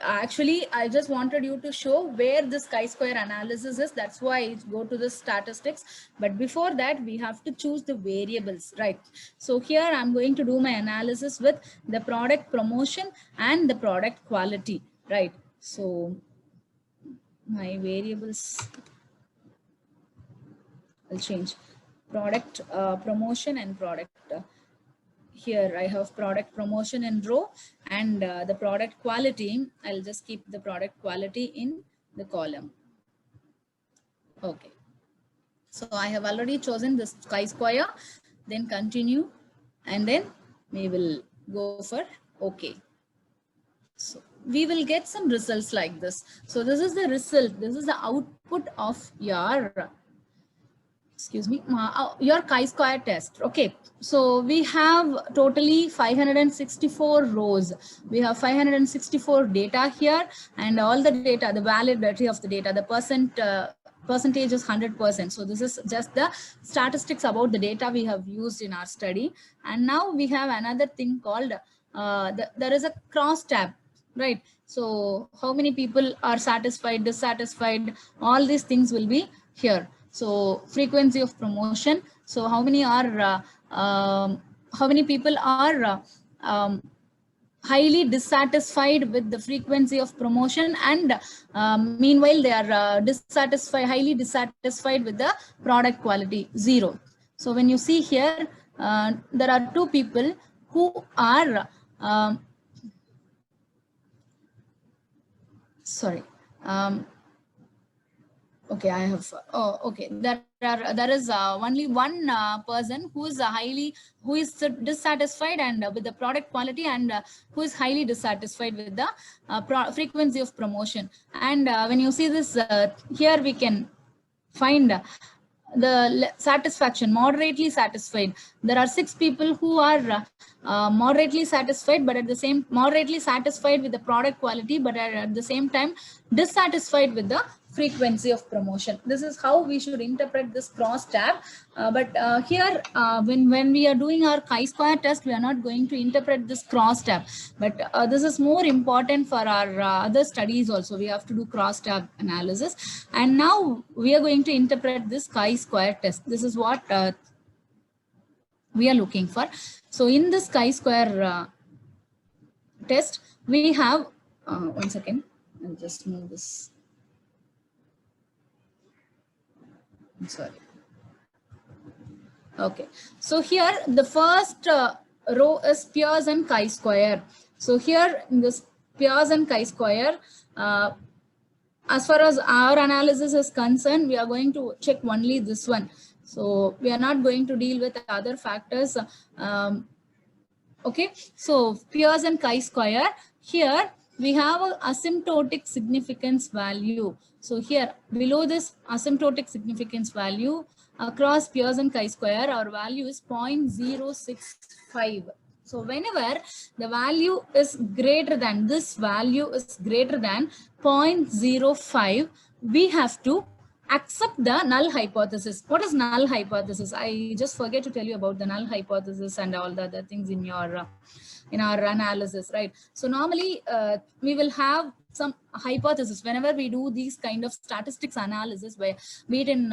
Actually, I just wanted you to show where this chi-square analysis is. That's why I go to the statistics. But before that, we have to choose the variables, right? So here I'm going to do my analysis with the product promotion and the product quality, right? So my variables, I'll change product promotion and product. Here I have product promotion in row, and the product quality, I'll just keep the product quality in the column. Okay. So I have already chosen this chi-square, then continue, and then we will go for OK. So we will get some results like this. So this is the result. This is the output of your, excuse me, your chi-square test. Okay, so we have totally 564 rows. We have 564 data here, and all the data, the validity of the data, the percentage is 100%. So this is just the statistics about the data we have used in our study. And now we have another thing called there is a cross tab, right? So how many people are satisfied, dissatisfied, all these things will be here. So frequency of promotion. So how many are, how many people are highly dissatisfied with the frequency of promotion, and meanwhile they are dissatisfied, highly dissatisfied with the product quality, 0. So when you see here, there are 2 people who are sorry, okay, I have, oh, okay, there is only one person who is who is dissatisfied and with the product quality, and who is highly dissatisfied with the frequency of promotion. And when you see this, here we can find the satisfaction, moderately satisfied. There are 6 people who are moderately satisfied, but at the same, moderately satisfied with the product quality, but at the same time dissatisfied with the frequency of promotion. This is how we should interpret this crosstab. But here, when we are doing our chi-square test, we are not going to interpret this crosstab. But this is more important for our other studies also. We have to do crosstab analysis. And now we are going to interpret this chi-square test. This is what we are looking for. So in this chi-square test, we have, one second, I'll just move this. I'm sorry. Okay, so here the first row is Pearson chi-square. So here in this Pearson chi-square, as far as our analysis is concerned, we are going to check only this one. So we are not going to deal with other factors. Okay, so Pearson chi-square, here we have an asymptotic significance value. So here below this asymptotic significance value across Pearson chi-square, our value is 0.065. So whenever the value is greater than, this value is greater than 0.05, we have to accept the null hypothesis. What is null hypothesis? I just forget to tell you about the null hypothesis and all the other things in your in our analysis, right? So normally we will have some hypothesis whenever we do these kind of statistics analysis, where be it in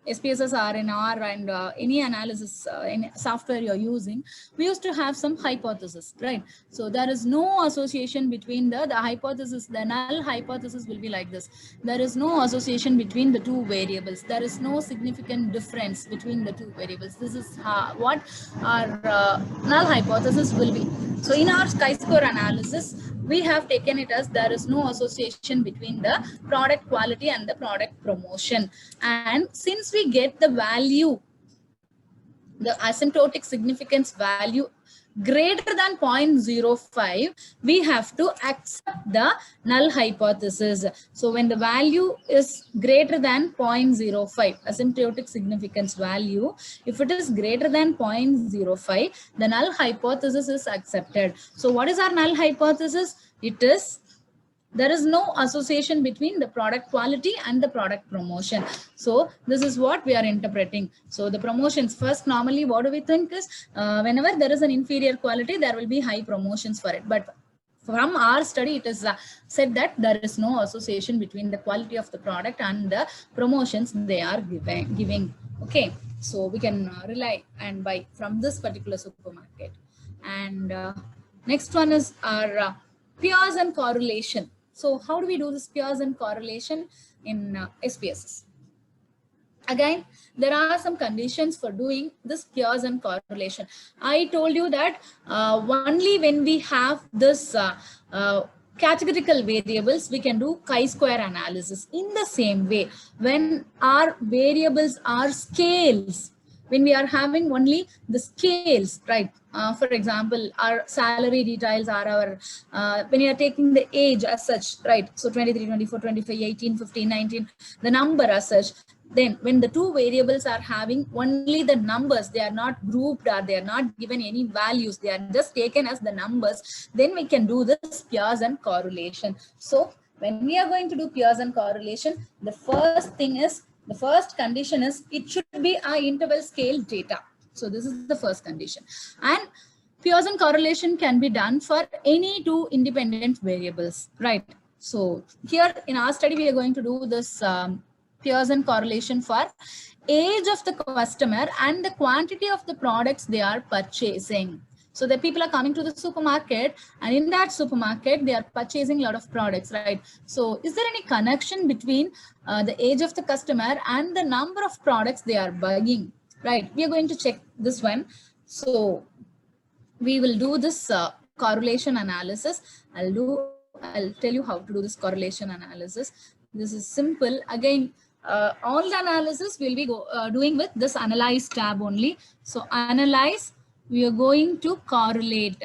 SPSS or in R and any analysis any software you're using, we used to have some hypothesis, right? So there is no association between the hypothesis. The null hypothesis will be like this: there is no association between the 2 variables. There is no significant difference between the 2 variables. This is what our null hypothesis will be. So in our chi-square analysis, we have taken it as there is no association between the product quality and the product promotion. And since we get the value, the asymptotic significance value greater than 0.05, we have to accept the null hypothesis. So when the value is greater than 0.05, asymptotic significance value, if it is greater than 0.05, the null hypothesis is accepted. So what is our null hypothesis? It is there is no association between the product quality and the product promotion. So this is what we are interpreting. So the promotions, first, normally what do we think is whenever there is an inferior quality, there will be high promotions for it. But from our study, it is said that there is no association between the quality of the product and the promotions they are giving. Okay, so we can rely and buy from this particular supermarket. And next one is our Pearson correlation. So how do we do this Pearson correlation in SPSS? Again, there are some conditions for doing this Pearson correlation. I told you that only when we have this categorical variables, we can do chi-square analysis. In the same way, when our variables are scales, when we are having only the scales, right? For example, our salary details are our, when you are taking the age as such, right? So 23, 24, 25, 18, 15, 19, the number as such. Then when the 2 variables are having only the numbers, they are not grouped or they are not given any values, they are just taken as the numbers, then we can do this Pearson correlation. So when we are going to do Pearson correlation, the first thing is, the first condition is it should be our interval scale data. So this is the first condition. And Pearson correlation can be done for any two independent variables, right? So here in our study, we are going to do this Pearson correlation for age of the customer and the quantity of the products they are purchasing. So the people are coming to the supermarket, and in that supermarket, they are purchasing a lot of products, right? So is there any connection between the age of the customer and the number of products they are buying, right? We are going to check this one. So we will do this correlation analysis. I'll tell you how to do this correlation analysis. This is simple. Again, all the analysis will be doing with this analyze tab only. So analyze, we are going to correlate.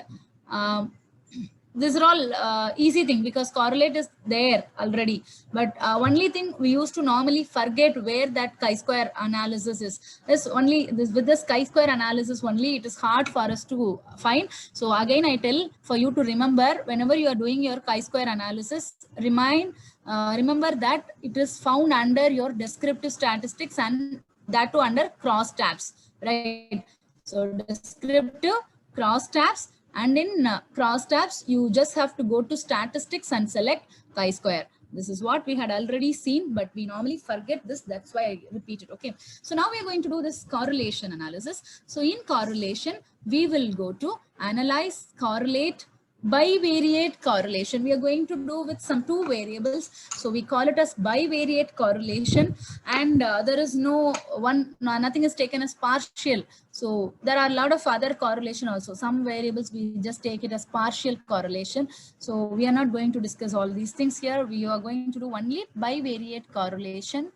These are all easy thing because correlate is there already, but only thing we used to normally forget where that chi-square analysis is only this. With this chi-square analysis only, it is hard for us to find. So again, I tell for you to remember, whenever you are doing your chi-square analysis, remember that it is found under your descriptive statistics, and that too under cross tabs, right? So descriptive, cross tabs, and in cross tabs, you just have to go to statistics and select chi-square. This is what we had already seen, but we normally forget this. That's why I repeat it. Okay. So now we are going to do this correlation analysis. So in correlation, we will go to analyze, correlate, bivariate correlation. We are going to do with some two variables. So we call it as bivariate correlation, and there is nothing is taken as partial. So there are a lot of other correlation also. Some variables we just take it as partial correlation. So we are not going to discuss all these things here. We are going to do only bivariate correlation.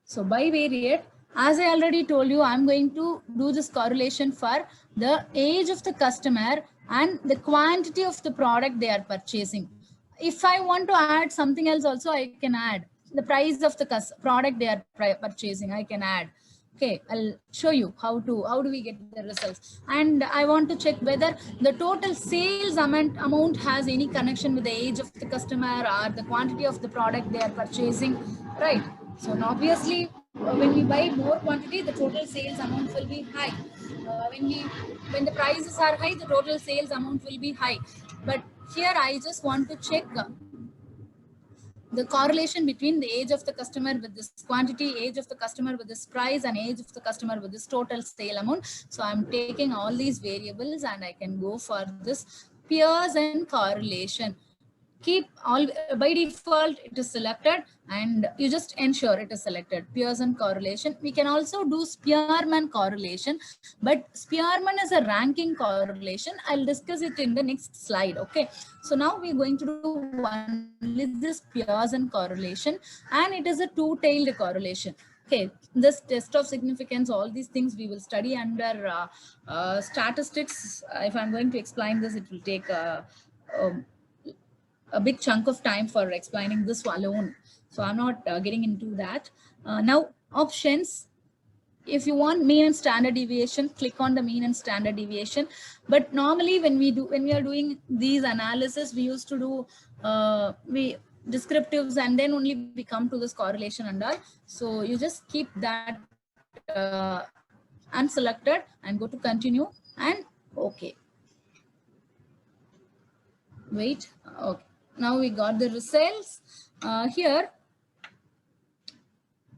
So bivariate, as I already told you, I'm going to do this correlation for the age of the customer and the quantity of the product they are purchasing. If I want to add something else also, I can add the price of the product they are purchasing. I can add. Okay, I'll show you how do we get the results. And I want to check whether the total sales amount has any connection with the age of the customer or the quantity of the product they are purchasing, right? So obviously, when we buy more quantity, the total sales amount will be high. When the prices are high, the total sales amount will be high. But here I just want to check the correlation between the age of the customer with this quantity, age of the customer with this price, and age of the customer with this total sale amount. So I'm taking all these variables and I can go for this Pearson correlation. Keep all by default it is selected, and you just ensure it is selected. Pearson correlation. We can also do Spearman correlation, but Spearman is a ranking correlation. I'll discuss it in the next slide. Okay, so now we're going to do only this Pearson correlation, and it is a two-tailed correlation. Okay, this test of significance, all these things we will study under statistics. If I'm going to explain this, it will take a big chunk of time for explaining this alone. So I'm not getting into that. Now options, if you want mean and standard deviation, click on the mean and standard deviation. But normally when we are doing these analysis, we used to do descriptives, and then only we come to this correlation and all. So you just keep that unselected and go to continue and okay. Wait, okay. Now we got the results here.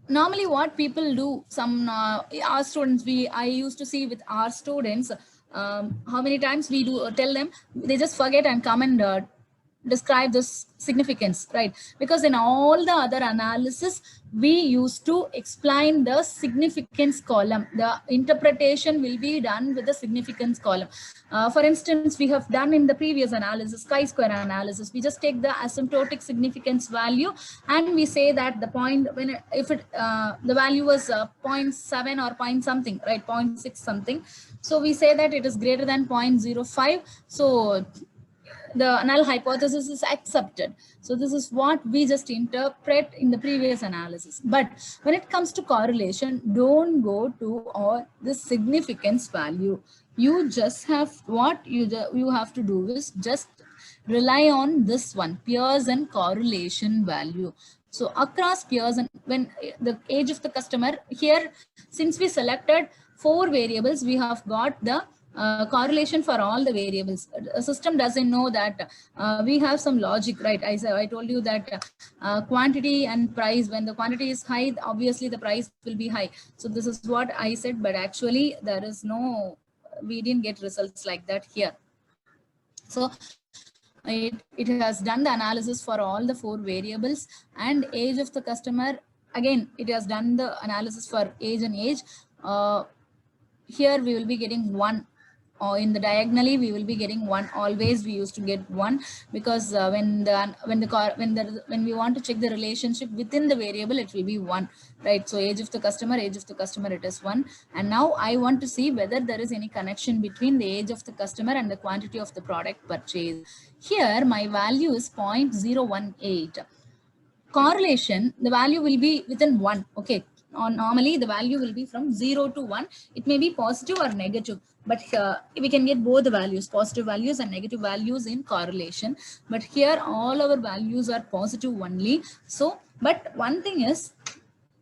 Normally what people do, some our students, I used to see with our students, how many times we do tell them, they just forget and come and describe this significance, right? Because in all the other analysis, we used to explain the significance column. The interpretation will be done with the significance column. For instance, we have done in the previous analysis, chi-square analysis, we just take the asymptotic significance value and we say that the point, if the value was 0.7 or point something, right, 0.6 something. So we say that it is greater than 0.05. So the null hypothesis is accepted. So this is what we just interpret in the previous analysis. But when it comes to correlation, don't go to all the significance value. You just have what you have to do is just rely on this one, Pearson correlation value. So across Pearson, when the age of the customer here, since we selected 4 variables, we have got the correlation for all the variables. A system doesn't know that we have some logic, right? I told you that quantity and price, when the quantity is high, obviously the price will be high. So this is what I said, but actually there is no, we didn't get results like that here. So it has done the analysis for all the 4 variables and age of the customer. Again, it has done the analysis for age and age. Here we will be getting 1, or in the diagonally we will be getting 1. Always we used to get 1, because when we want to check the relationship within the variable, it will be 1, right? So age of the customer, it is 1. And now I want to see whether there is any connection between the age of the customer and the quantity of the product purchased. Here my value is 0.018. Correlation, the value will be within 1. Okay, normally the value will be from 0 to 1. It may be positive or negative, but we can get both the values, positive values and negative values in correlation. But here all our values are positive only. So, but one thing is,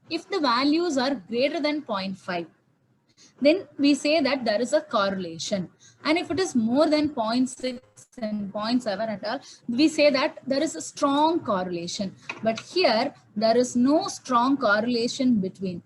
if the values are greater than 0.5, then we say that there is a correlation. And if it is more than 0.6 and 0.7 and all, we say that there is a strong correlation. But here there is no strong correlation between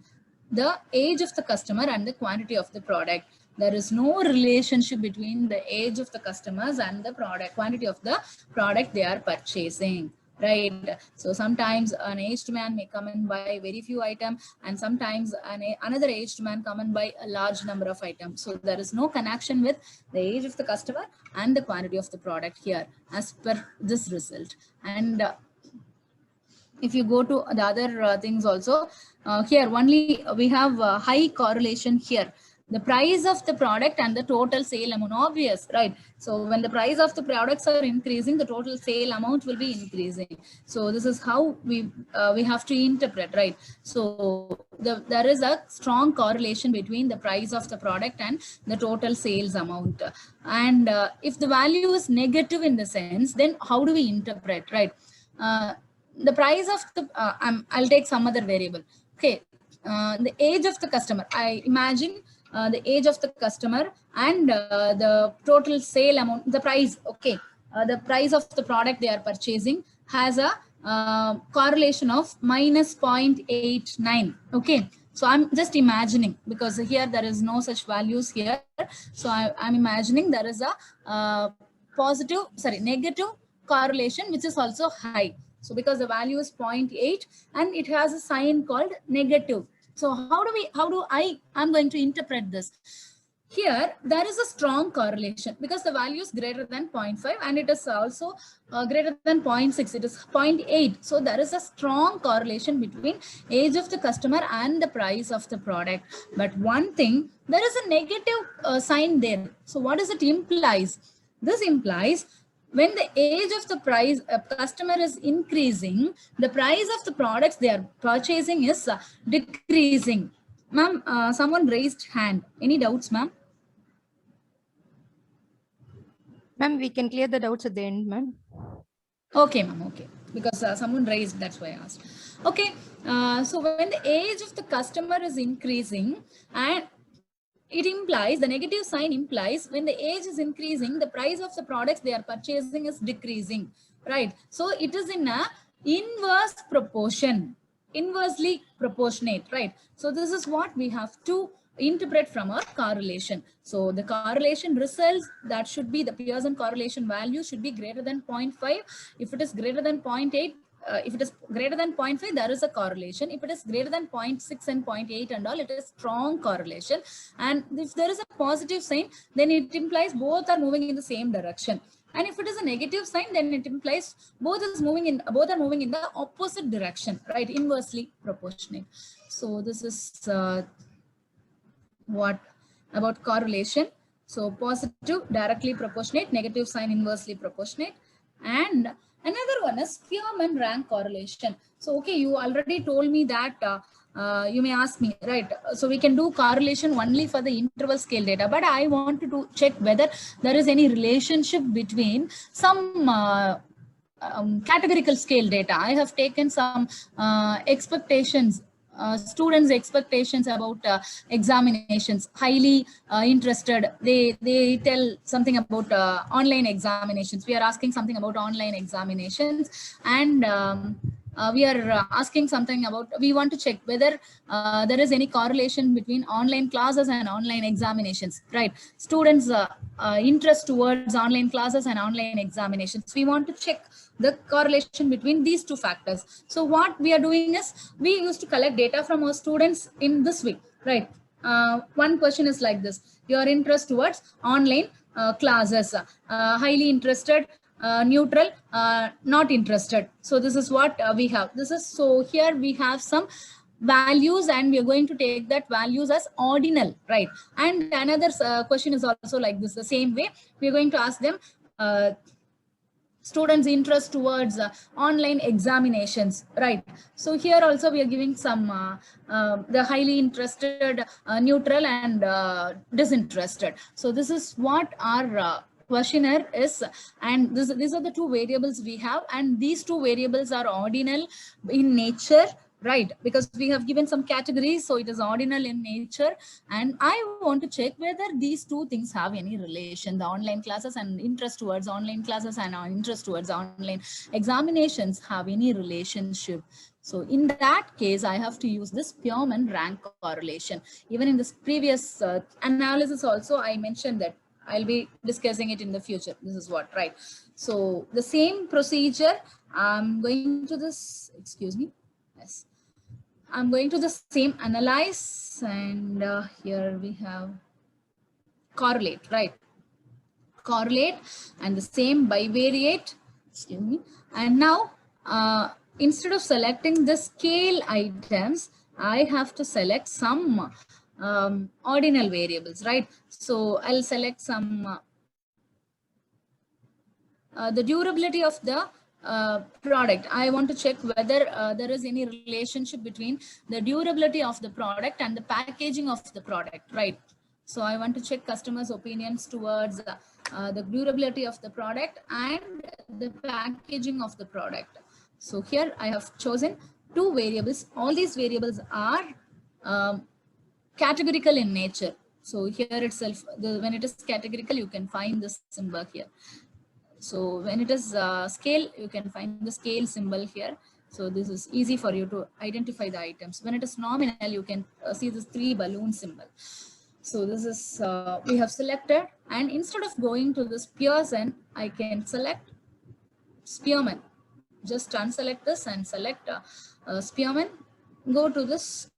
the age of the customer and the quantity of the product. There is no relationship between the age of the customers and the product, quantity of the product they are purchasing. Right. So sometimes an aged man may come and buy very few items, and sometimes another aged man come and buy a large number of items. So there is no connection with the age of the customer and the quantity of the product here as per this result. And if you go to the other things also, here only we have high correlation here. The price of the product and the total sale amount, obvious, right? So when the price of the products are increasing, the total sale amount will be increasing. So this is how we have to interpret, right? So there is a strong correlation between the price of the product and the total sales amount. And if the value is negative in the sense, then how do we interpret, right? The price of the, I'll take some other variable. Okay, the age of the customer, I imagine the age of the customer and the total sale amount, the price, okay, the price of the product they are purchasing has a correlation of minus 0.89. Okay, so I'm just imagining, because here there is no such values here. So I'm imagining there is a negative correlation, which is also high. So because the value is 0.8 and it has a sign called negative. So I'm going to interpret this. Here, there is a strong correlation because the value is greater than 0.5 and it is also greater than 0.6. It is 0.8. So there is a strong correlation between age of the customer and the price of the product. But one thing, there is a negative sign there. So what does it implies? This implies when the age of the price customer is increasing, the price of the products they are purchasing is decreasing. Ma'am, someone raised hand. Any doubts, ma'am? Ma'am, we can clear the doubts at the end, ma'am. Okay, ma'am. Okay, because someone raised, that's why I asked. Okay, so when the age of the customer is increasing, and it implies, the negative sign implies when the age is increasing, the price of the products they are purchasing is decreasing, right? So it is in a inverse proportion, inversely proportionate, right? So this is what we have to interpret from our correlation. So the correlation results, that should be the Pearson correlation value should be greater than 0.5. If it is greater than 0.8, if it is greater than 0.5, there is a correlation. If it is greater than 0.6 and 0.8 and all, it is strong correlation. And if there is a positive sign, then it implies both are moving in the same direction. And if it is a negative sign, then it implies both are moving in the opposite direction, right? Inversely proportionate. So this is what about correlation. So positive directly proportionate, negative sign inversely proportionate, and another one is Spearman rank correlation. So, okay, you already told me that you may ask me, right? So we can do correlation only for the interval scale data, but I wanted to check whether there is any relationship between some categorical scale data. I have taken some expectations students' expectations about examinations, highly interested. They tell something about online examinations. We are asking something about online examinations, and we are asking something about, we want to check whether there is any correlation between online classes and online examinations, right? Students interest towards online classes and online examinations. We want to check the correlation between these two factors. So what we are doing is, we used to collect data from our students in this way, right? One question is like this: your interest towards online classes, highly interested, neutral, not interested. So this is what we have. This is, so here we have some values, and we are going to take that values as ordinal, right? And another question is also like this, the same way we are going to ask them students' interest towards online examinations, right? So here also we are giving some the highly interested, neutral, and disinterested. So this is what our questionnaire is, and these are the two variables we have, and these two variables are ordinal in nature, right? Because we have given some categories, so it is ordinal in nature. And I want to check whether these two things have any relation: the online classes and interest towards online classes and our interest towards online examinations have any relationship. So in that case, I have to use this Spearman rank correlation. Even in this previous analysis also, I mentioned that I'll be discussing it in the future. This is what, right? So the same procedure, I'm going to this, excuse me. Yes. I'm going to the same analyze, and here we have correlate, right? Correlate, and the same bivariate, excuse me. And now, instead of selecting the scale items, I have to select some ordinal variables, right? So I'll select some the durability of the product. I want to check whether there is any relationship between the durability of the product and the packaging of the product, right? So I want to check customers' opinions towards the durability of the product and the packaging of the product. So here I have chosen two variables. All these variables are categorical in nature. So here itself, when it is categorical, you can find this symbol here. So when it is scale, you can find the scale symbol here. So this is easy for you to identify the items. When it is nominal, you can see this 3 balloon symbol. So this is, we have selected, and instead of going to this Pearson, I can select Spearman. Just unselect this and select Spearman. Go to this,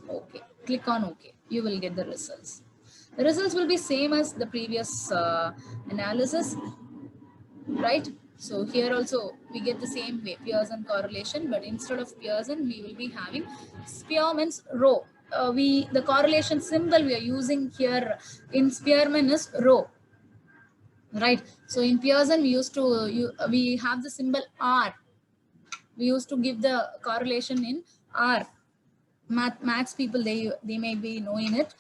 okay, click on OK. You will get the results. The results will be same as the previous analysis, right? So here also we get the same way, Pearson correlation, but instead of Pearson, we will be having Spearman's rho. The correlation symbol we are using here in Spearman is rho, right? So in Pearson, we used to we have the symbol R. We used to give the correlation in R. Maths people, they may be knowing it,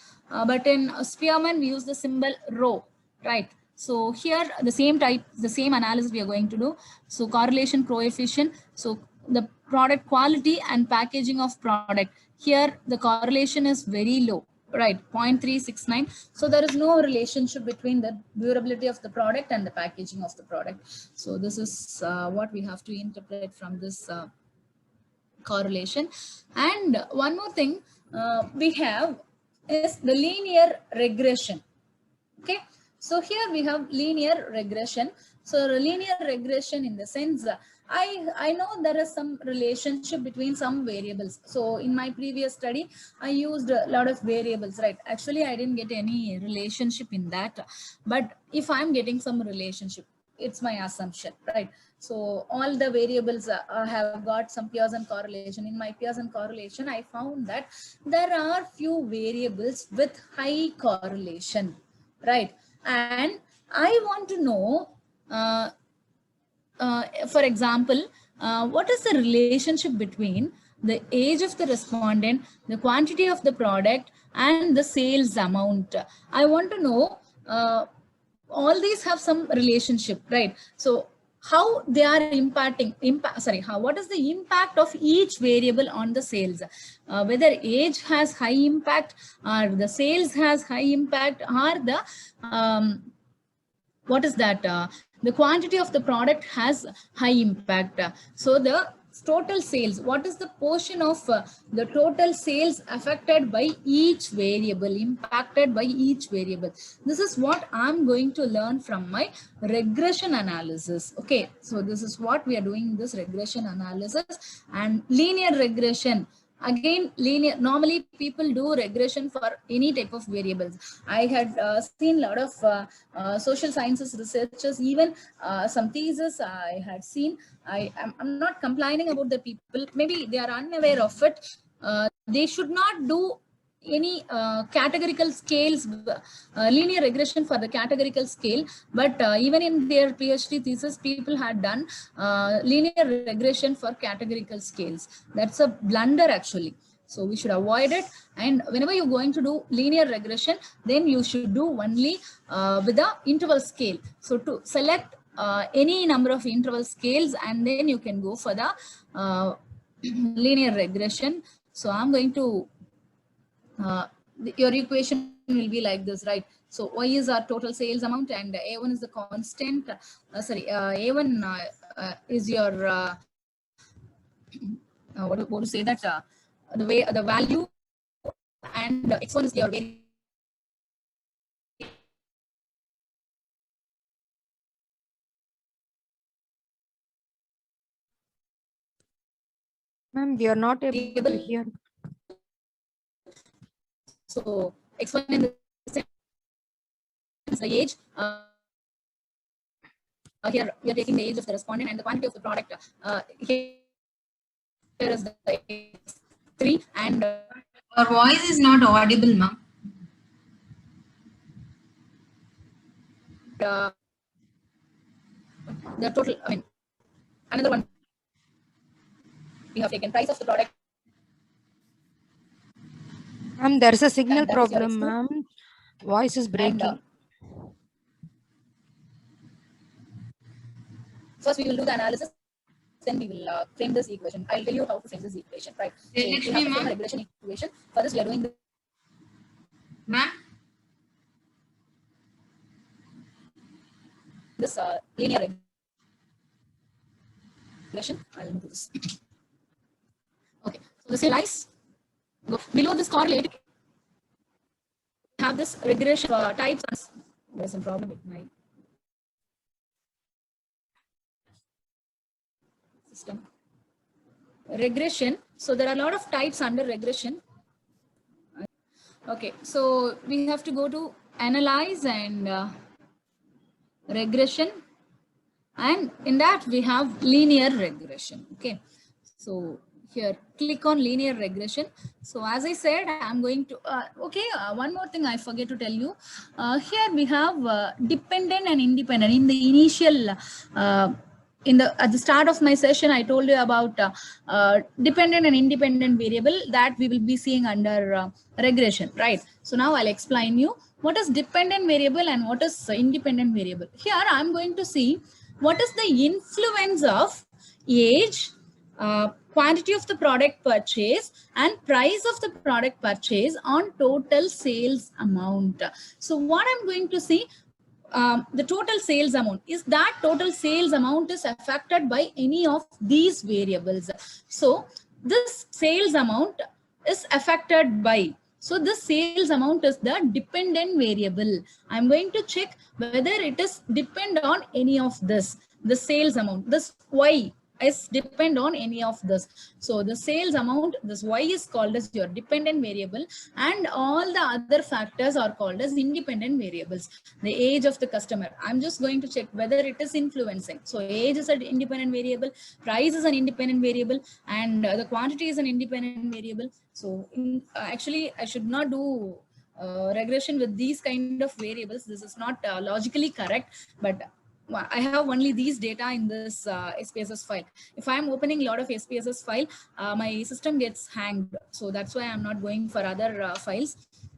but in Spearman we use the symbol rho, right? So here the same analysis we are going to do. So correlation coefficient, so the product quality and packaging of product, here the correlation is very low, right? 0.369. So there is no relationship between the durability of the product and the packaging of the product. So this is what we have to interpret from this correlation. And one more thing we have is the linear regression. Okay, so here we have linear regression. So linear regression in the sense, I know there is some relationship between some variables. So in my previous study, I used a lot of variables, right? Actually, I didn't get any relationship in that. But if I'm getting some relationship, it's my assumption, right? So all the variables have got some Pearson correlation. In my Pearson correlation, I found that there are few variables with high correlation, right? And I want to know, for example, what is the relationship between the age of the respondent, the quantity of the product, and the sales amount? I want to know all these have some relationship, right? So how they are what is the impact of each variable on the sales, whether age has high impact or the sales has high impact, or the what is that the quantity of the product has high impact. So the total sales, what is the portion of the total sales affected by each variable, impacted by each variable? This is what I'm going to learn from my regression analysis. Okay, so this is what we are doing, this regression analysis. And linear regression, again, linear, normally people do regression for any type of variables. I had seen a lot of social sciences researchers, even some thesis I had seen. I'm not complaining about the people, maybe they are unaware of it. They should not do any categorical scales, linear regression for the categorical scale, but even in their PhD thesis, people had done linear regression for categorical scales. That's a blunder actually. So we should avoid it. And whenever you're going to do linear regression, then you should do only with the interval scale. So to select any number of interval scales, and then you can go for the linear regression. So I'm going to your equation will be like this, right? So Y is our total sales amount, and A1 is the constant. A1 is your what to say that the value, and X1 is your variable. Ma'am, we are not able to hear. So X1 in the age. Here we are taking the age of the respondent and the quantity of the product. Here is the X3, and Your voice is not audible, ma'am. The total, I mean, another one, we have taken price of the product. Ma'am, there's a signal And that is your problem, X2. ma'am. Voice is breaking. And, first, we will do the analysis. Then we will frame this equation. I'll tell you how to frame this equation, right? So we have to frame a regression equation. For this, we are doing the Ma'am, this linear regression. I'll do this. Okay, so the lies below this correlate. Have this regression types. There's some problem with my system. Regression. So there are a lot of types under regression. Okay, so we have to go to analyze and regression, and in that we have linear regression. Okay, so here click on linear regression. So as I said, I'm going to one more thing I forget to tell you. Here we have dependent and independent. In the initial at the start of my session, I told you about dependent and independent variable that we will be seeing under regression, right? So now I'll explain you what is dependent variable and what is independent variable. Here I'm going to see what is the influence of age, quantity of the product purchase, and price of the product purchase on total sales amount. So what I'm going to see, the total sales amount, is that total sales amount is affected by any of these variables. So this sales amount is affected by, so this sales amount is the dependent variable. I'm going to check whether it is depend on any of this. The sales amount, this Y is depend on any of this. So the sales amount, this Y is called as your dependent variable, and all the other factors are called as independent variables. The age of the customer, I'm just going to check whether it is influencing. So age is an independent variable, price is an independent variable, and the quantity is an independent variable. So actually I should not do regression with these kind of variables. This is not logically correct, but I have only these data in this SPSS file. If I'm opening a lot of SPSS file, my system gets hanged. So that's why I'm not going for other files.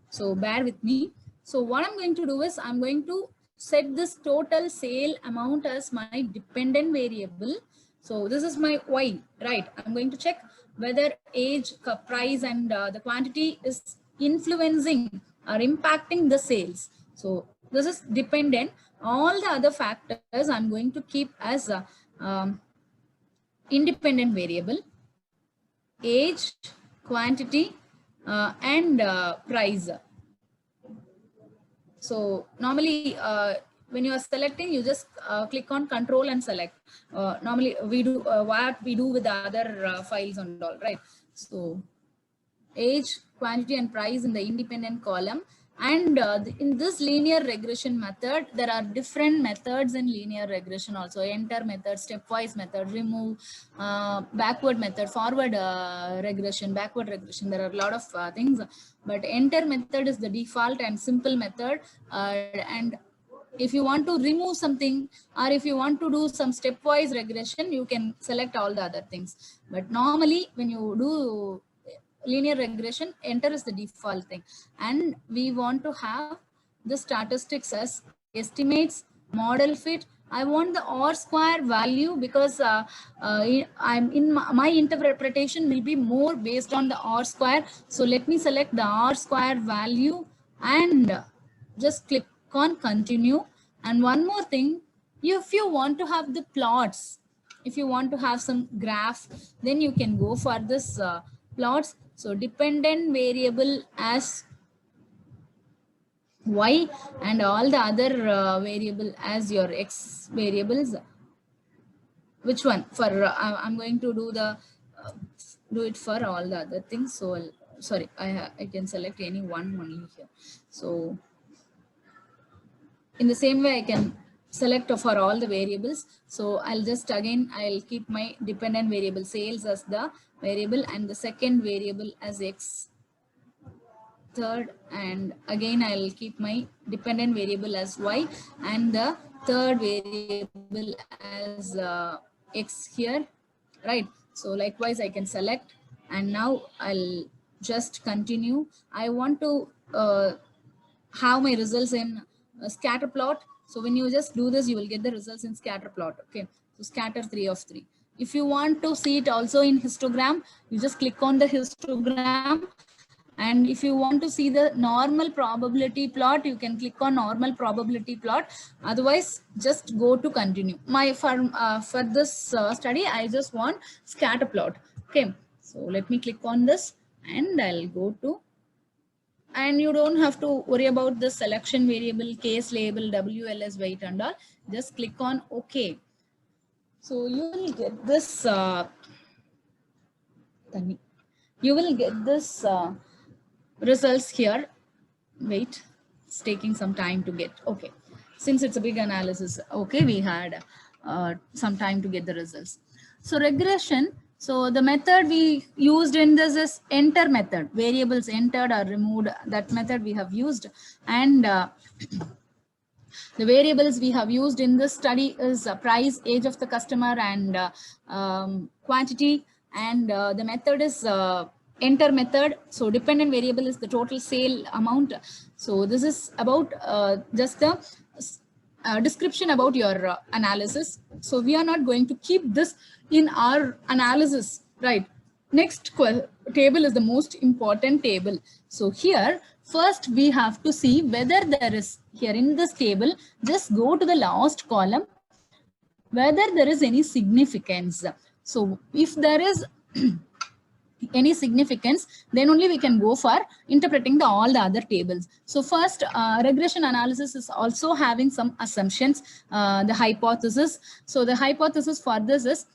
So bear with me. So what I'm going to do is I'm going to set this total sale amount as my dependent variable. So this is my Y, right? I'm going to check whether age, price, and the quantity is influencing or impacting the sales. So this is dependent. All the other factors I'm going to keep as a independent variable: age, quantity, and price. So normally when you are selecting, you just click on control and select. Normally we do what we do with the other files and all, right? So age, quantity, and price in the independent column. And in this linear regression method, there are different methods in linear regression also: enter method, stepwise method, remove, backward method, forward regression, backward regression. There are a lot of things, but enter method is the default and simple method. And if you want to remove something, or if you want to do some stepwise regression, you can select all the other things. But normally when you do linear regression, enter is the default thing. And we want to have the statistics as estimates, model fit. I want the R square value because I'm in my interpretation will be more based on the R square. So let me select the R square value and just click on continue. And one more thing, if you want to have the plots, if you want to have some graph, then you can go for this plots. So dependent variable as Y and all the other variable as your X variables. Which one? For I'm going to do the do it for all the other things. So sorry, I can select any one only here. So in the same way, I can select for all the variables. So I'll just again, I'll keep my dependent variable sales as the variable and the second variable as X third, and again I'll keep my dependent variable as Y and the third variable as X here, right? So likewise I can select, and now I'll just continue. I want to have my results in scatter plot. So when you just do this, you will get the results in scatter plot. Okay, so scatter 3 of 3. If you want to see it also in histogram, you just click on the histogram. And if you want to see the normal probability plot, you can click on normal probability plot. Otherwise, just go to continue. For this study, I just want scatter plot. Okay, so let me click on this and I'll go to. And you don't have to worry about the selection variable, case label, WLS weight and all. Just click on OK. So you will get this. You will get this results here. Wait, it's taking some time to get. Okay, since it's a big analysis. Okay, we had some time to get the results. So regression. So the method we used in this is enter method. Variables entered or removed. That method we have used, and the variables we have used in this study is price, age of the customer, and quantity. And the method is enter method. So dependent variable is the total sale amount. So this is about just the description about your analysis. So we are not going to keep this in our analysis, right? Next table is the most important table. So here, first we have to see whether there is, here in this table, just go to the last column, whether there is any significance. So if there is any significance, then only we can go for interpreting all the other tables. So first, regression analysis is also having some assumptions, the hypothesis. So the hypothesis for this is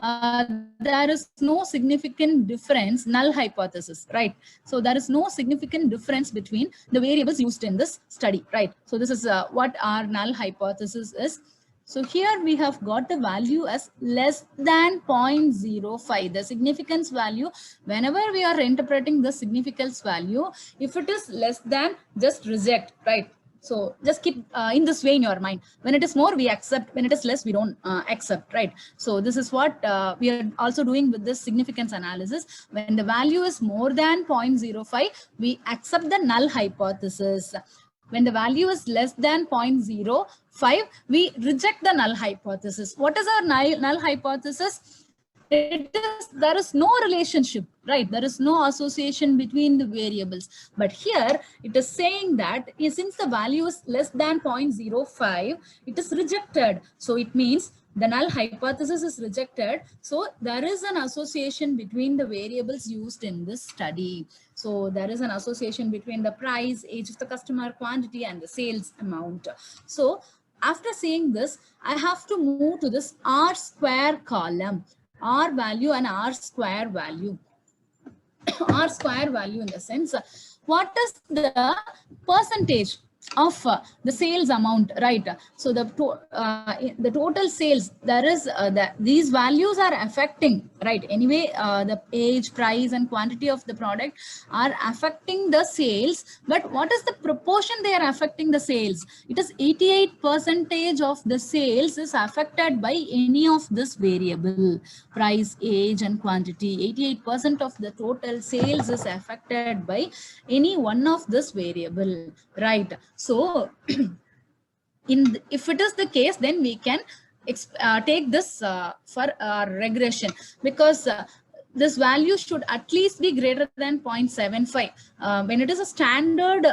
there is no significant difference, null hypothesis, right? So there is no significant difference between the variables used in this study, right? So this is what our null hypothesis is. So here we have got the value as less than 0.05, the significance value. Whenever we are interpreting the significance value, if it is less than, just reject, right? So just keep in this way in your mind. When it is more, we accept. When it is less, we don't accept, right? So this is what we are also doing with this significance analysis. When the value is more than 0.05, we accept the null hypothesis. when the value is less than 0.05, we reject the null hypothesis. What is our null hypothesis? There is no relationship, right? There is no association between the variables. But here it is saying that since the value is less than 0.05, it is rejected. So it means the null hypothesis is rejected. So there is an association between the variables used in this study. So there is an association between the price, age of the customer, quantity, and the sales amount. So after seeing this, I have to move to this R square column. R value and R square value. R square value in the sense, what is the percentage of the sales amount, right? So the total sales, there is these values are affecting, right? Anyway, the age, price, and quantity of the product are affecting the sales. But what is the proportion they are affecting the sales? It is 88% of the sales is affected by any of this variable: price, age, and quantity. 88% of the total sales is affected by any one of this variable, right? So if it is the case, then we can take this for regression, because this value should at least be greater than 0.75. When it is a standard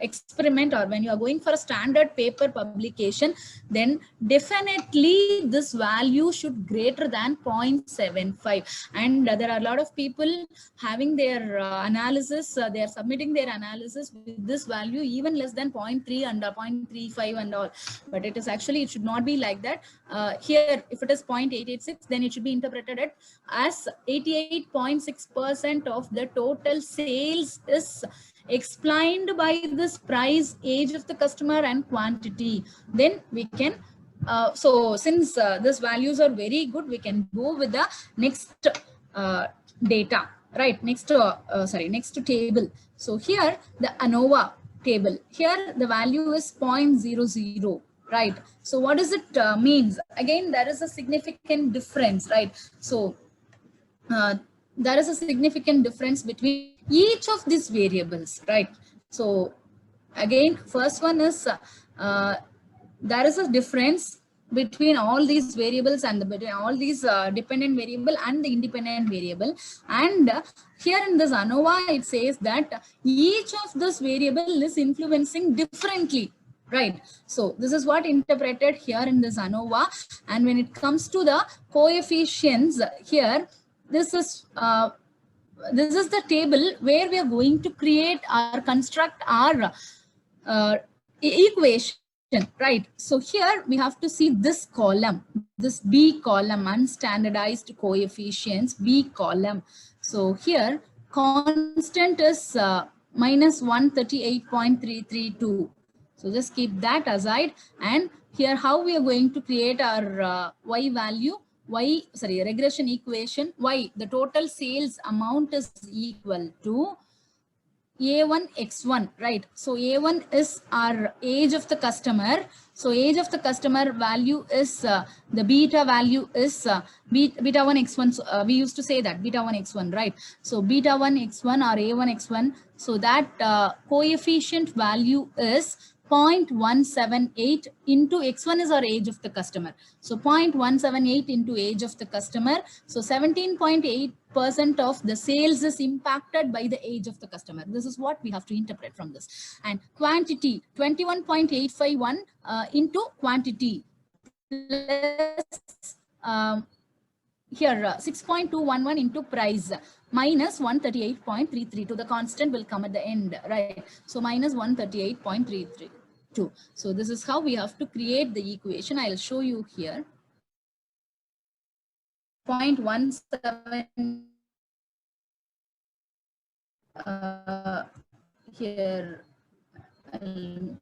experiment, or when you are going for a standard paper publication, then definitely this value should greater than 0.75. And there are a lot of people having their analysis, they are submitting their analysis with this value even less than 0.3 and 0.35 and all. But it is actually, it should not be like that. Here, if it is 0.886, then it should be interpreted as 88.6% of the total sales is explained by this price, age of the customer, and quantity. Then we can so since these values are very good, we can go with the next data, right? Next table. So here the ANOVA table, here the value is 0.00, right? So what does it means? Again, there is a significant difference, right? So there is a significant difference between each of these variables, right? So again, first one is there is a difference between all these variables and between all these dependent variable and the independent variable. And here in this ANOVA, it says that each of this variable is influencing differently, right? So this is what interpreted here in this ANOVA. And when it comes to the coefficients, here this is the table where we are going to create or construct our equation, right? So here we have to see this column, this B column, unstandardized coefficients, B column. So here constant is minus 138.332. So just keep that aside. And here how we are going to create our Y value, regression equation. Y, the total sales amount is equal to A1 X1, right? So A1 is our age of the customer. So age of the customer value is the beta value is beta 1 X1. So, we used to say that beta 1 X1, right? So beta 1 X1 or A1 X1. So that coefficient value is 0.178 into X1 is our age of the customer. So 0.178 into age of the customer. So 17.8% of the sales is impacted by the age of the customer. This is what we have to interpret from this. And quantity, 21.851 into quantity plus here 6.211 into price minus 138.332. The constant will come at the end, right? So minus 138.332. So this is how we have to create the equation. I'll show you here. 0.17 here. I'll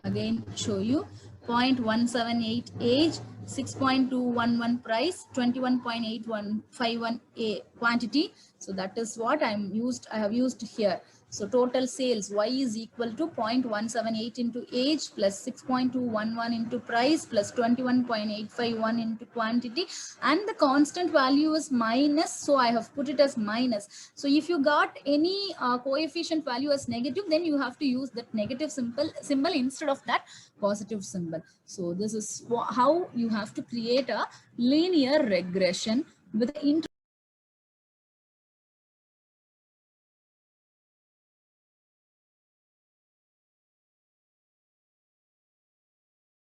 again show you 0.178 age, 6.211 price, 21.8151 a quantity. So that is what I have used here. So total sales, Y is equal to 0.178 into age plus 6.211 into price plus 21.851 into quantity, and the constant value is minus, so I have put it as minus. So if you got any coefficient value as negative, then you have to use that negative symbol instead of that positive symbol. So this is how you have to create a linear regression with the